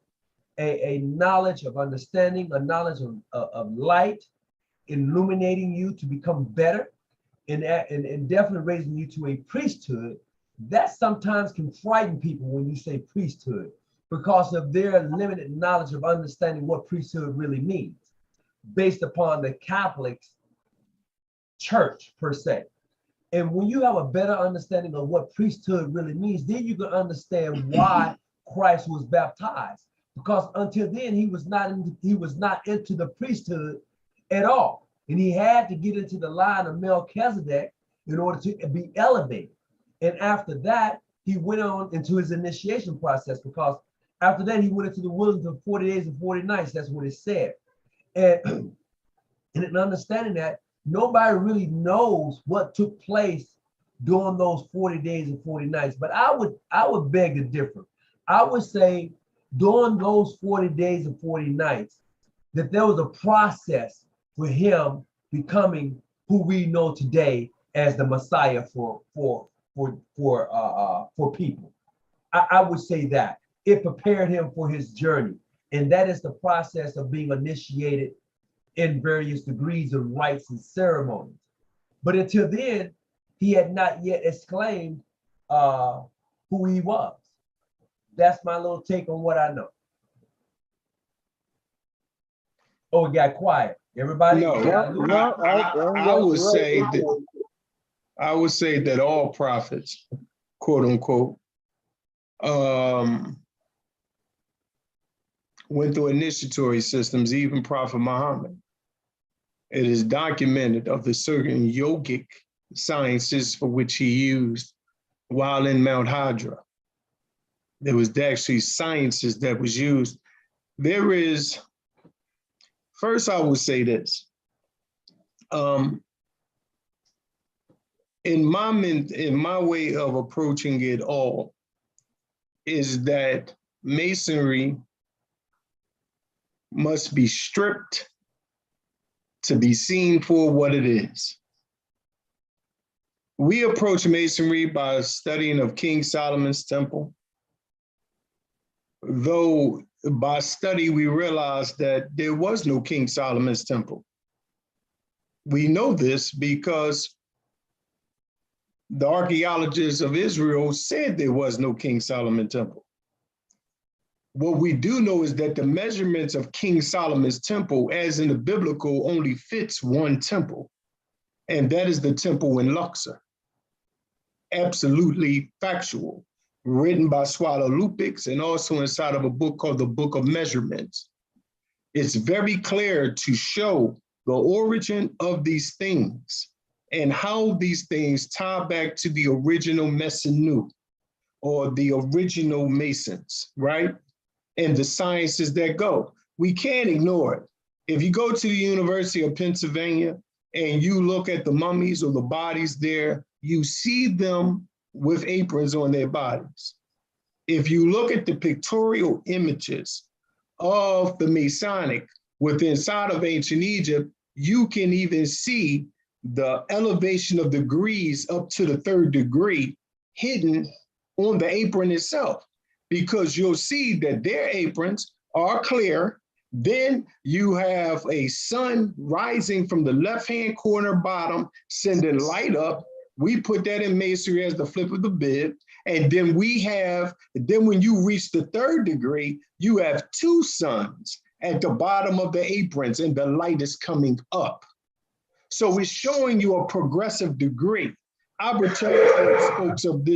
a knowledge of understanding, a knowledge of light, illuminating you to become better, and definitely raising you to a priesthood, that sometimes can frighten people when you say priesthood because of their limited knowledge of understanding what priesthood really means based upon the Catholic Church per se. And when you have a better understanding of what priesthood really means, then you can understand why Christ was baptized. Because until then, he was not into the priesthood at all. And he had to get into the line of Melchizedek in order to be elevated. And after that, he went on into his initiation process, because after that, he went into the wilderness of 40 days and 40 nights. That's what it said. And in understanding that, nobody really knows what took place during those 40 days and 40 nights. But I would beg to differ. I would say during those 40 days and 40 nights, that there was a process for him becoming who we know today as the Messiah for people. I would say that it prepared him for his journey, and that is the process of being initiated in various degrees of rites and ceremonies. But until then, he had not yet exclaimed who he was. That's my little take on what I know. Oh, it got quiet. Everybody? No, I would say that all prophets, quote unquote, went through initiatory systems, even Prophet Muhammad. It is documented of the certain yogic sciences for which he used while in Mount Hadra. There was actually sciences that was used. There is, first I would say this. In my way of approaching it all is that Masonry must be stripped to be seen for what it is. We approach Masonry by studying of King Solomon's temple. Though by study, we realized that there was no King Solomon's temple. We know this because the archaeologists of Israel said there was no King Solomon temple. What we do know is that the measurements of King Solomon's temple, as in the biblical, only fits one temple, and that is the temple in Luxor. Absolutely factual, written by Swallow-Lupics and also inside of a book called the Book of Measurements. It's very clear to show the origin of these things and how these things tie back to the original masonry or the original masons, right? And the sciences that go. We can't ignore it. If you go to the University of Pennsylvania and you look at the mummies or the bodies there, you see them with aprons on their bodies. If you look at the pictorial images of the Masonic within inside of ancient Egypt, you can even see the elevation of degrees up to the 3rd degree hidden on the apron itself, because you'll see that their aprons are clear. Then you have a sun rising from the left-hand corner bottom, sending light up. We put that in masonry as the flip of the bib. And then when you reach the 3rd degree, you have 2 suns at the bottom of the aprons and the light is coming up. So it's showing you a progressive degree. Albert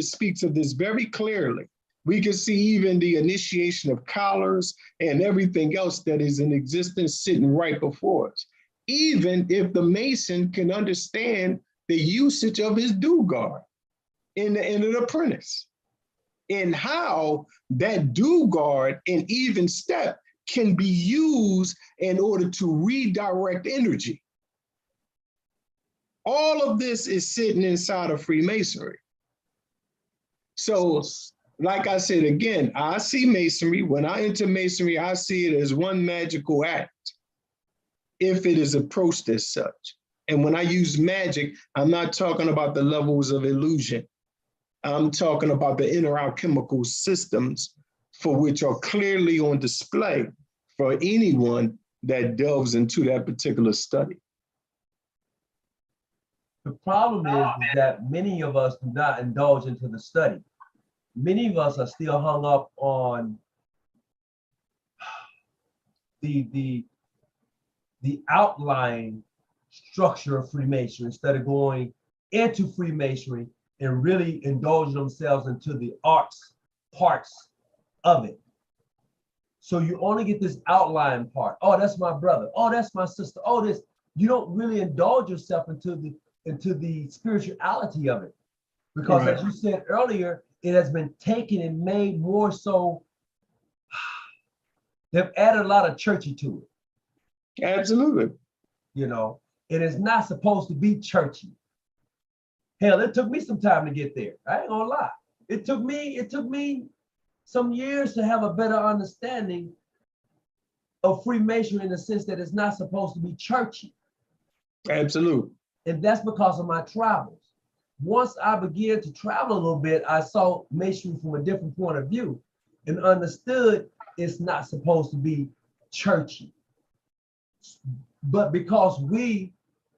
speaks of this very clearly. We can see even the initiation of collars and everything else that is in existence sitting right before us. Even if the Mason can understand the usage of his dugard in an apprentice, and how that dugard and even step can be used in order to redirect energy. All of this is sitting inside of Freemasonry. So, like I said, again, I see Masonry. When I enter Masonry, I see it as one magical act, if it is approached as such. And when I use magic, I'm not talking about the levels of illusion. I'm talking about the inner alchemical systems for which are clearly on display for anyone that delves into that particular study. The problem is that many of us do not indulge into the study. Many of us are still hung up on the outline structure of Freemasonry instead of going into Freemasonry and really indulging themselves into the arts parts of it. So you only get this outline part. Oh, that's my brother. Oh, that's my sister. Oh, this. You don't really indulge yourself into the spirituality of it. Because as you said earlier, it has been taken and made more so, they've added a lot of churchy to it. Absolutely. You know, it is not supposed to be churchy. Hell, it took me some time to get there. I ain't gonna lie. It took me some years to have a better understanding of Freemasonry in the sense that it's not supposed to be churchy. Absolutely. And that's because of my travels. Once I began to travel a little bit, I saw Masonry from a different point of view and understood it's not supposed to be churchy. But because we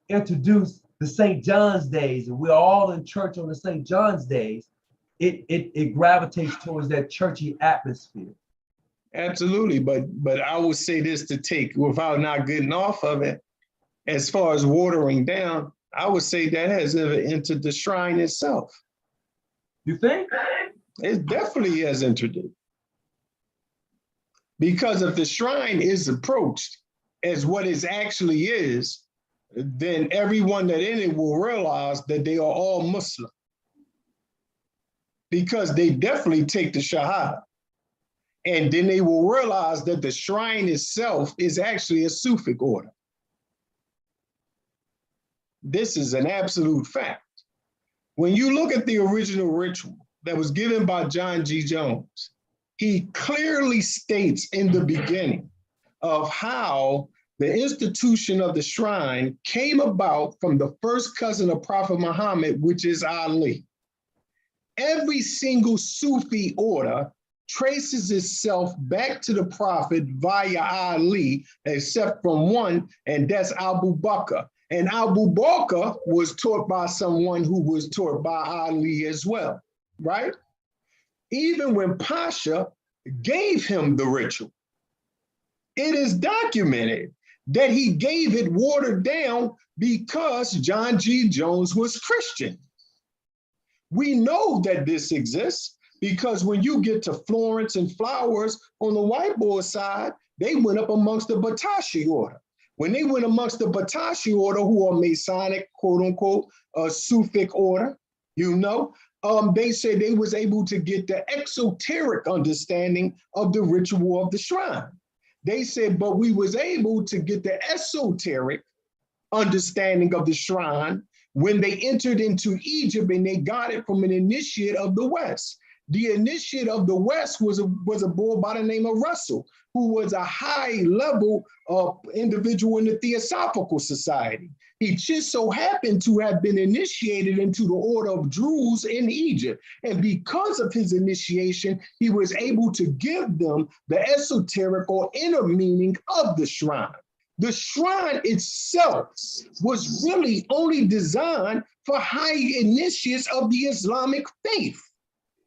introduced the St. John's days and we're all in church on the St. John's days, it gravitates towards that churchy atmosphere. Absolutely, but I would say this to take, without not getting off of it, as far as watering down, I would say that has entered the shrine itself. You think? It definitely has entered it. Because if the shrine is approached as what it actually is, then everyone that in it will realize that they are all Muslim. Because they definitely take the Shahada. And then they will realize that the shrine itself is actually a Sufic order. This is an absolute fact. When you look at the original ritual that was given by John G. Jones, he clearly states in the beginning of how the institution of the shrine came about from the first cousin of Prophet Muhammad, which is Ali. Every single Sufi order traces itself back to the Prophet via Ali, except from one, and that's Abu Bakr. And Abu Bakr was taught by someone who was taught by Ali as well, right? Even when Pasha gave him the ritual, it is documented that he gave it watered down because John G. Jones was Christian. We know that this exists because when you get to Florence and Flowers on the whiteboard side, they went up amongst the Batashi order. When they went amongst the Batashi order, who are Masonic, quote unquote, a Sufic order, you know, they said they was able to get the exoteric understanding of the ritual of the shrine. They said, but we was able to get the esoteric understanding of the shrine when they entered into Egypt and they got it from an initiate of the West. The initiate of the West was a boy by the name of Russell, who was a high level individual in the Theosophical Society. He just so happened to have been initiated into the order of Druze in Egypt. And because of his initiation, he was able to give them the esoteric or inner meaning of the shrine. The shrine itself was really only designed for high initiates of the Islamic faith.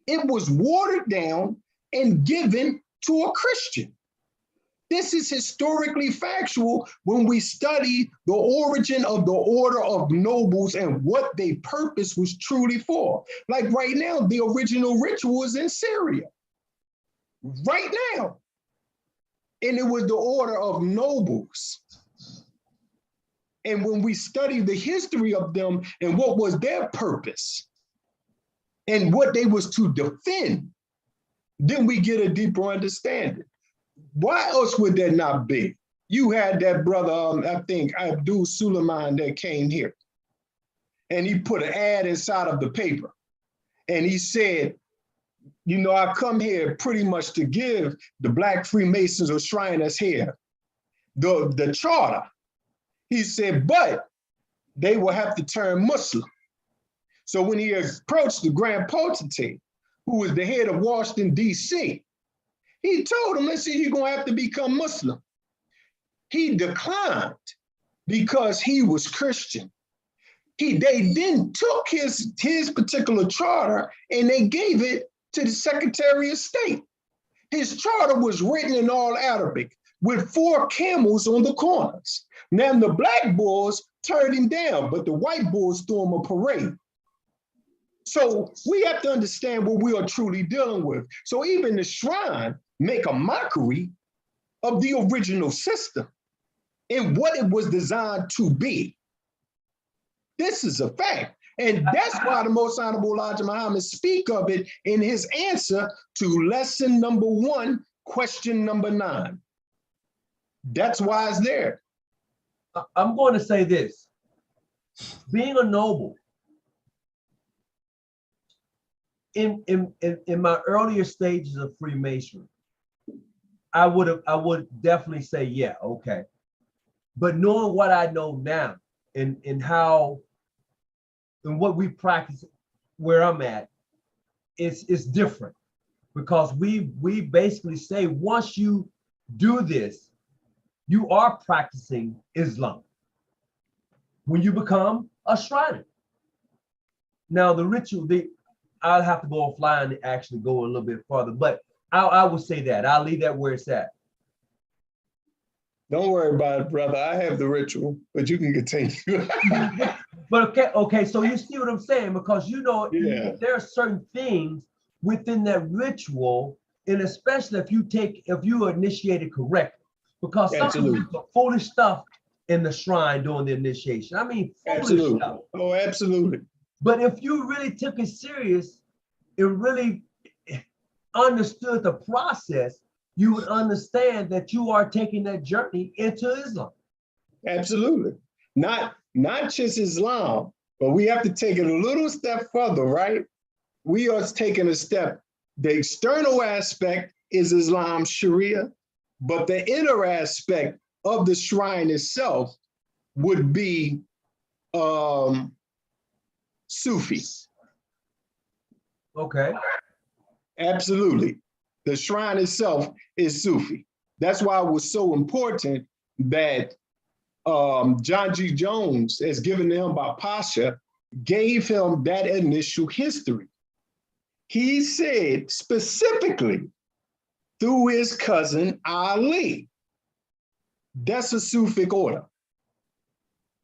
It was watered down and given to a Christian. This is historically factual when we study the origin of the order of nobles and what their purpose was truly for. Like right now, the original ritual is in Syria. Right now. And it was the order of nobles. And when we study the history of them and what was their purpose and what they was to defend, then we get a deeper understanding. Why else would that not be? You had that brother, I think, Abdul Suleiman that came here. And he put an ad inside of the paper. And he said, you know, I come here pretty much to give the Black Freemasons or Shriners here the charter. He said, but they will have to turn Muslim. So when he approached the Grand Potentate, who was the head of Washington, D.C., he told him, listen, you're going to have to become Muslim. He declined because he was Christian. They then took his particular charter and they gave it to the Secretary of State. His charter was written in all Arabic with 4 camels on the corners. Now the black boys turned him down, but the white boys threw him a parade. So we have to understand what we are truly dealing with. So even the shrine make a mockery of the original system and what it was designed to be. This is a fact. And that's why the Most Honorable Elijah Muhammad speak of it in his answer to lesson number 1, question number 9. That's why it's there. I'm going to say this. Being a noble, in my earlier stages of Freemasonry, I would definitely say, yeah, okay. But knowing what I know now and how and what we practice where I'm at, it's different, because we basically say once you do this, you are practicing Islam when you become a Shriner. Now the ritual, I'll have to go offline and actually go a little bit further, but I would say that. I'll leave that where it's at. Don't worry about it, brother. I have the ritual, but you can continue. But okay, so you see what I'm saying? Because you know, yeah, there are certain things within that ritual, and especially if you initiate it correctly, because some people foolish stuff in the shrine during the initiation. I mean, foolish stuff. Oh, absolutely. But if you really took it serious and really understood the process, you would understand that you are taking that journey into Islam. Absolutely. Not just Islam, but we have to take it a little step further, right? We are taking a step. The external aspect is Islam Sharia, but the inner aspect of the shrine itself would be Sufi. Okay. Absolutely. The shrine itself is Sufi. That's why it was so important that John G. Jones, as given to him by Pasha, gave him that initial history. He said specifically through his cousin Ali, that's a Sufic order.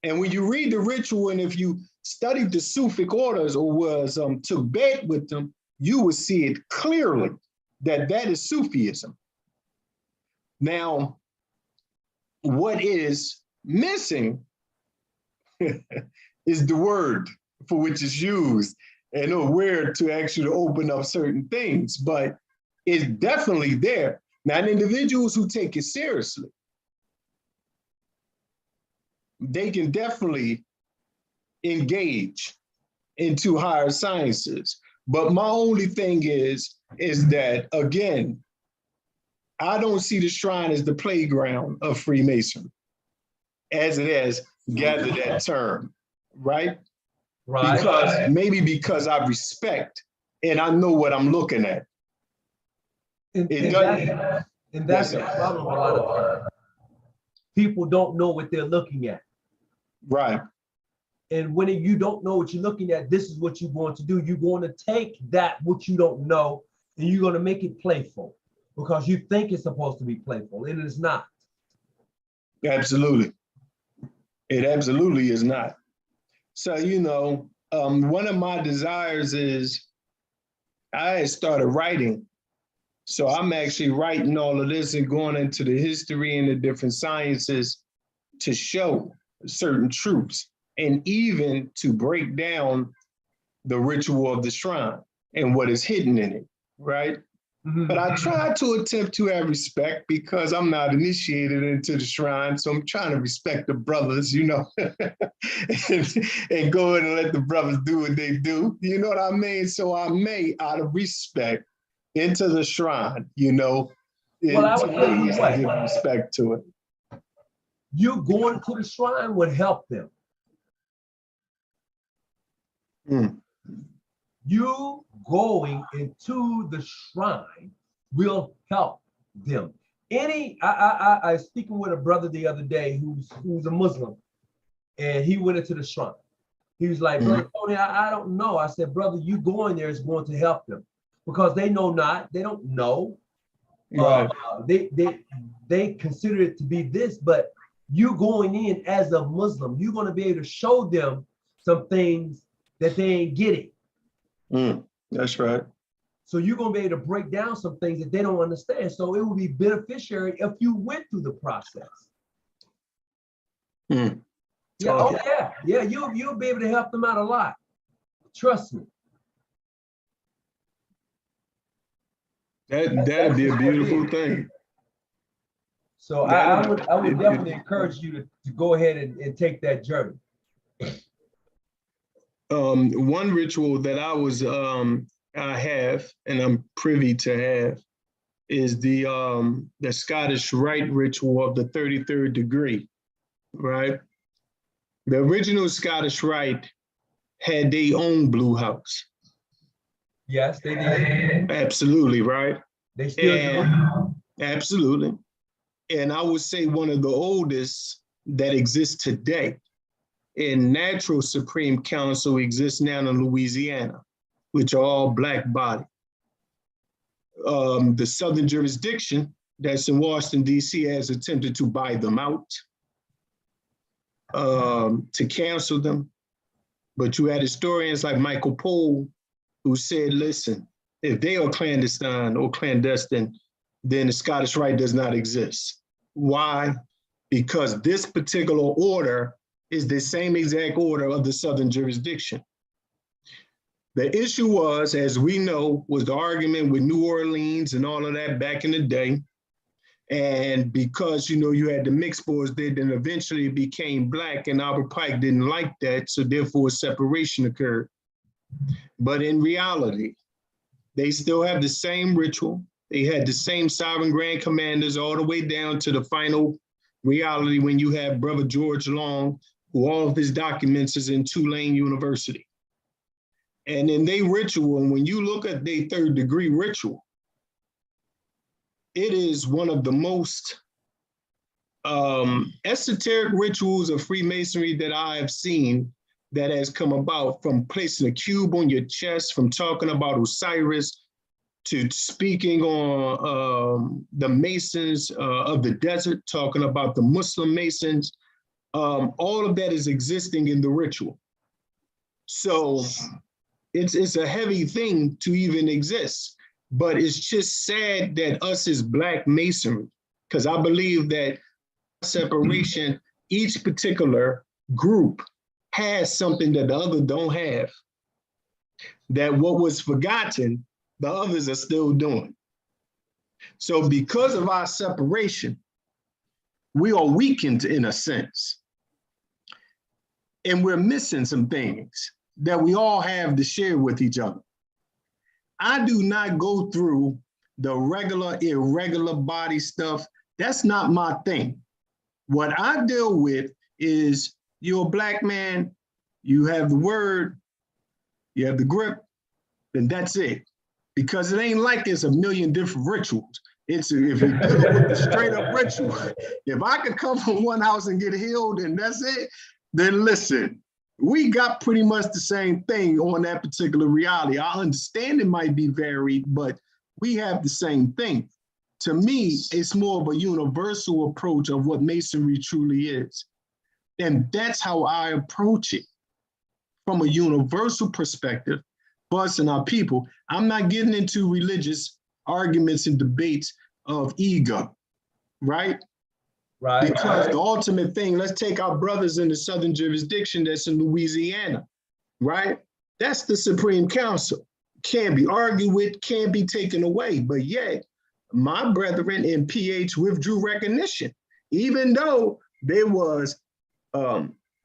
And when you read the ritual, and if you studied the Sufic orders or was took bed with them, you would see it clearly that that is Sufism. Now, what is missing is the word for which it's used and where to actually open up certain things, but it's definitely there. Now, individuals who take it seriously, they can definitely engage into higher sciences. But my only thing is that, again, I don't see the shrine as the playground of Freemasonry, as it has gathered that term, right? Right. Because I respect and I know what I'm looking at. And that's the problem a lot of times. People don't know what they're looking at. Right. And when you don't know what you're looking at, this is what you're going to do. You're going to take that what you don't know, and you're going to make it playful because you think it's supposed to be playful, and it's not. Absolutely. It absolutely is not. So, one of my desires is I started writing. So I'm actually writing all of this and going into the history and the different sciences to show certain truths and even to break down the ritual of the shrine and what is hidden in it, right? Mm-hmm. But I try to attempt to have respect because I'm not initiated into the shrine. So I'm trying to respect the brothers, and go in and let the brothers do what they do. You know what I mean? So I may, out of respect, into the shrine, well, I would tell you what, give respect to it. You going to the shrine would help them. You going into the shrine will help them. I speaking with a brother the other day who's a Muslim, and he went into the shrine. He was like, Brother Tony, I don't know. I said, brother, you going there is going to help them because they don't know. Right. They consider it to be this, but you going in as a Muslim, you're going to be able to show them some things that they ain't getting. That's right. So you're going to be able to break down some things that they don't understand. So it will be beneficiary if you went through the process. Yeah, you'll be able to help them out a lot. Trust me. That'd be a beautiful thing. So I would definitely encourage you to go ahead and take that journey. One ritual that I have and I'm privy to have is the Scottish Rite ritual of the 33rd degree, right? The original Scottish Rite had their own blue house. Yes, they did. Absolutely, right? They still do. Absolutely. And I would say one of the oldest that exists today. And Natural Supreme Council exists now in Louisiana, which are all Black body. The Southern jurisdiction that's in Washington, D.C. has attempted to buy them out, to cancel them. But you had historians like Michael Pohl who said, listen, if they are clandestine or clandestine, then the Scottish Rite does not exist. Why? Because this particular order is the same exact order of the Southern jurisdiction. The issue was, as we know, was the argument with New Orleans and all of that back in the day. And because, you had the mixed boys there, then eventually it became Black, and Albert Pike didn't like that. So therefore separation occurred. But in reality, they still have the same ritual. They had the same sovereign grand commanders all the way down to the final reality when you have Brother George Long, who all of his documents is in Tulane University. And in their ritual, and when you look at their 3rd degree ritual, it is one of the most esoteric rituals of Freemasonry that I have seen that has come about, from placing a cube on your chest, from talking about Osiris, to speaking on the Masons of the desert, talking about the Muslim Masons. All of that is existing in the ritual. So it's a heavy thing to even exist, but it's just sad that us as Black Masonry, because I believe that separation, each particular group has something that the other don't have, that what was forgotten, the others are still doing. So because of our separation, we are weakened in a sense. And we're missing some things that we all have to share with each other. I do not go through the regular, irregular body stuff. That's not my thing. What I deal with is, you're a Black man, you have the word, you have the grip, and that's it. Because it ain't like there's a million different rituals. If you're dealing with the straight up ritual, if I could come from one house and get healed and that's it, then listen, we got pretty much the same thing on that particular reality. Our understanding might be varied, but we have the same thing. To me, it's more of a universal approach of what Masonry truly is. And that's how I approach it, from a universal perspective, for us and our people. I'm not getting into religious arguments and debates of ego, right? Right. Because the ultimate thing, let's take our brothers in the Southern jurisdiction that's in Louisiana, right? That's the Supreme Council. Can't be argued with, can't be taken away. But yet, my brethren in PH withdrew recognition, even though there was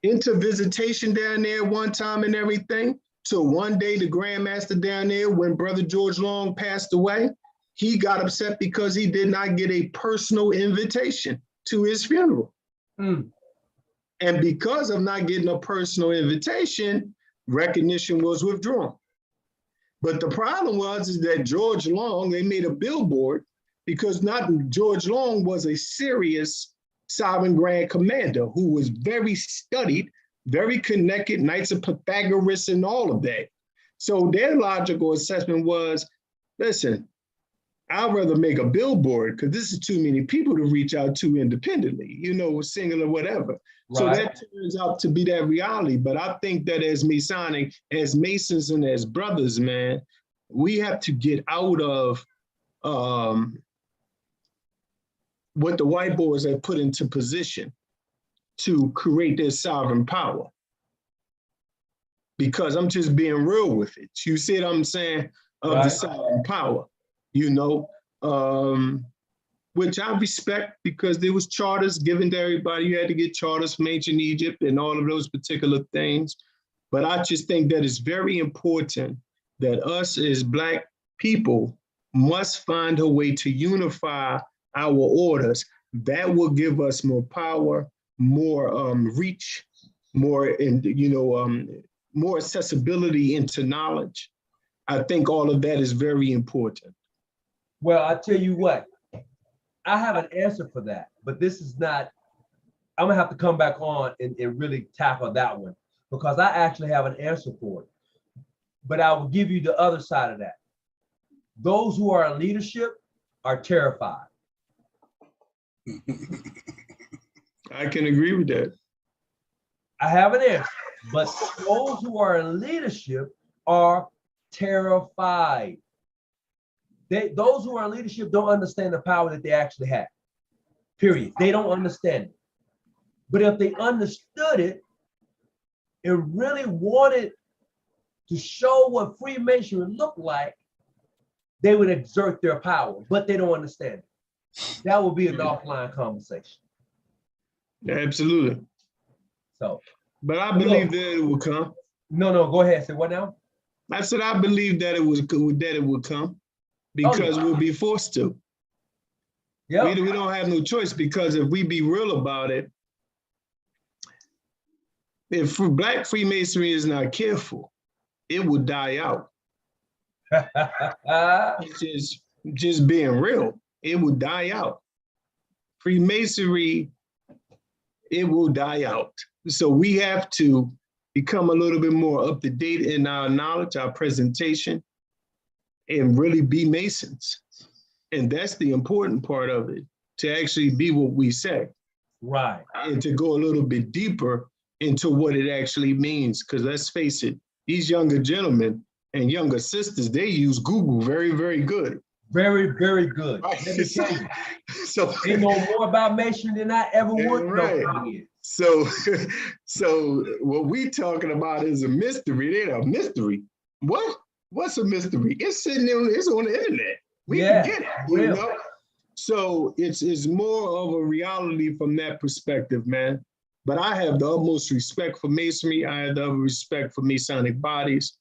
intervisitation down there one time and everything. So one day the Grandmaster down there, when Brother George Long passed away, he got upset because he did not get a personal invitation to his funeral. And because of not getting a personal invitation, recognition was withdrawn. But the problem was is that George Long, they made a billboard, because not George Long was a serious Sovereign Grand Commander who was very studied, very connected, Knights of Pythagoras and all of that. So their logical assessment was, listen, I'd rather make a billboard because this is too many people to reach out to independently, you know, single or whatever. Right. So that turns out to be that reality. But I think that as Masonic, as Masons and as brothers, man, we have to get out of what the white boys have put into position to create their sovereign power. Because I'm just being real with it. You see what I'm saying? Of the sovereign power, you know, which I respect, because there was charters given to everybody. You had to get charters from ancient Egypt and all of those particular things. But I just think that it's very important that us as Black people must find a way to unify our orders. That will give us more power, more reach, more, more accessibility into knowledge. I think all of that is very important. Well, I tell you what, I have an answer for that, but this is not, I'm gonna have to come back on and really tackle that one, because I actually have an answer for it. But I will give you the other side of that. Those who are in leadership are terrified. I can agree with that. I have an answer, but those who are in leadership are terrified. Those who are in leadership don't understand the power that they actually have, period. They don't understand it. But if they understood it and really wanted to show what Freemasonry looked like, they would exert their power, but they don't understand it. That would be an offline conversation. Absolutely. So, but I believe that it will come. No, go ahead. Say what now? I said I believe that it would come, because we'll be forced to. Yeah. We don't have no choice, because if we be real about it, if Black Freemasonry is not careful, it will die out. Just being real, it will die out. Freemasonry it will die out. So we have to become a little bit more up to date in our knowledge, our presentation, and really be Masons. And that's the important part of it, to actually be what we say. Right. And to go a little bit deeper into what it actually means. Because let's face it, these younger gentlemen and younger sisters, they use Google very, very good. Very, very good. Right. Let me tell you, So they know more about masonry than I ever would right. know. So what we talking about is a mystery. They're a mystery. What? What's a mystery? It's sitting there, it's on the internet. We can get it, you know? So it's more of a reality from that perspective, man. But I have the utmost respect for masonry. I have the utmost respect for Masonic bodies.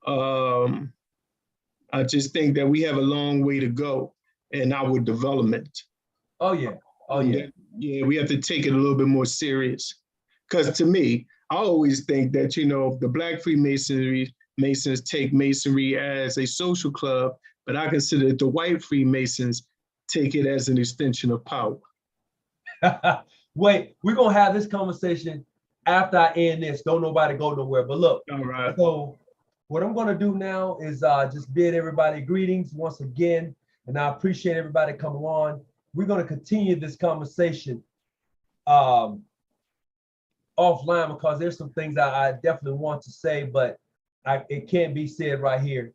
I just think that we have a long way to go in our development. Oh yeah. Oh yeah. Yeah, we have to take it a little bit more serious. Because to me, I always think that, you know, the Black Freemasons take masonry as a social club, but I consider the white Freemasons take it as an extension of power. Wait, we're gonna have this conversation after I end this. Don't nobody go nowhere. But look, all right. So what I'm gonna do now is just bid everybody greetings once again, and I appreciate everybody coming on. We're gonna continue this conversation offline because there's some things I definitely want to say, but it can't be said right here.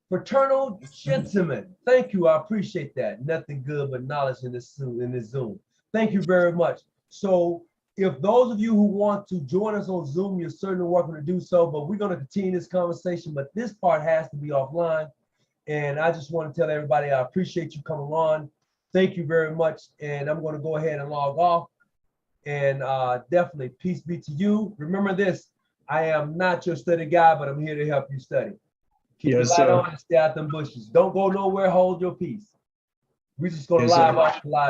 Fraternal gentlemen, thank you. I appreciate that. Nothing good but knowledge in this Zoom. Thank you very much. So if those of you who want to join us on Zoom, you're certainly welcome to do so, but we're going to continue this conversation, but this part has to be offline. And I just want to tell everybody, I appreciate you coming on. Thank you very much. And I'm going to go ahead and log off. And definitely peace be to you. Remember this, I am not your study guy, but I'm here to help you study. Keep your light on and stay out them bushes. Don't go nowhere, hold your peace. We're just going to live off the live.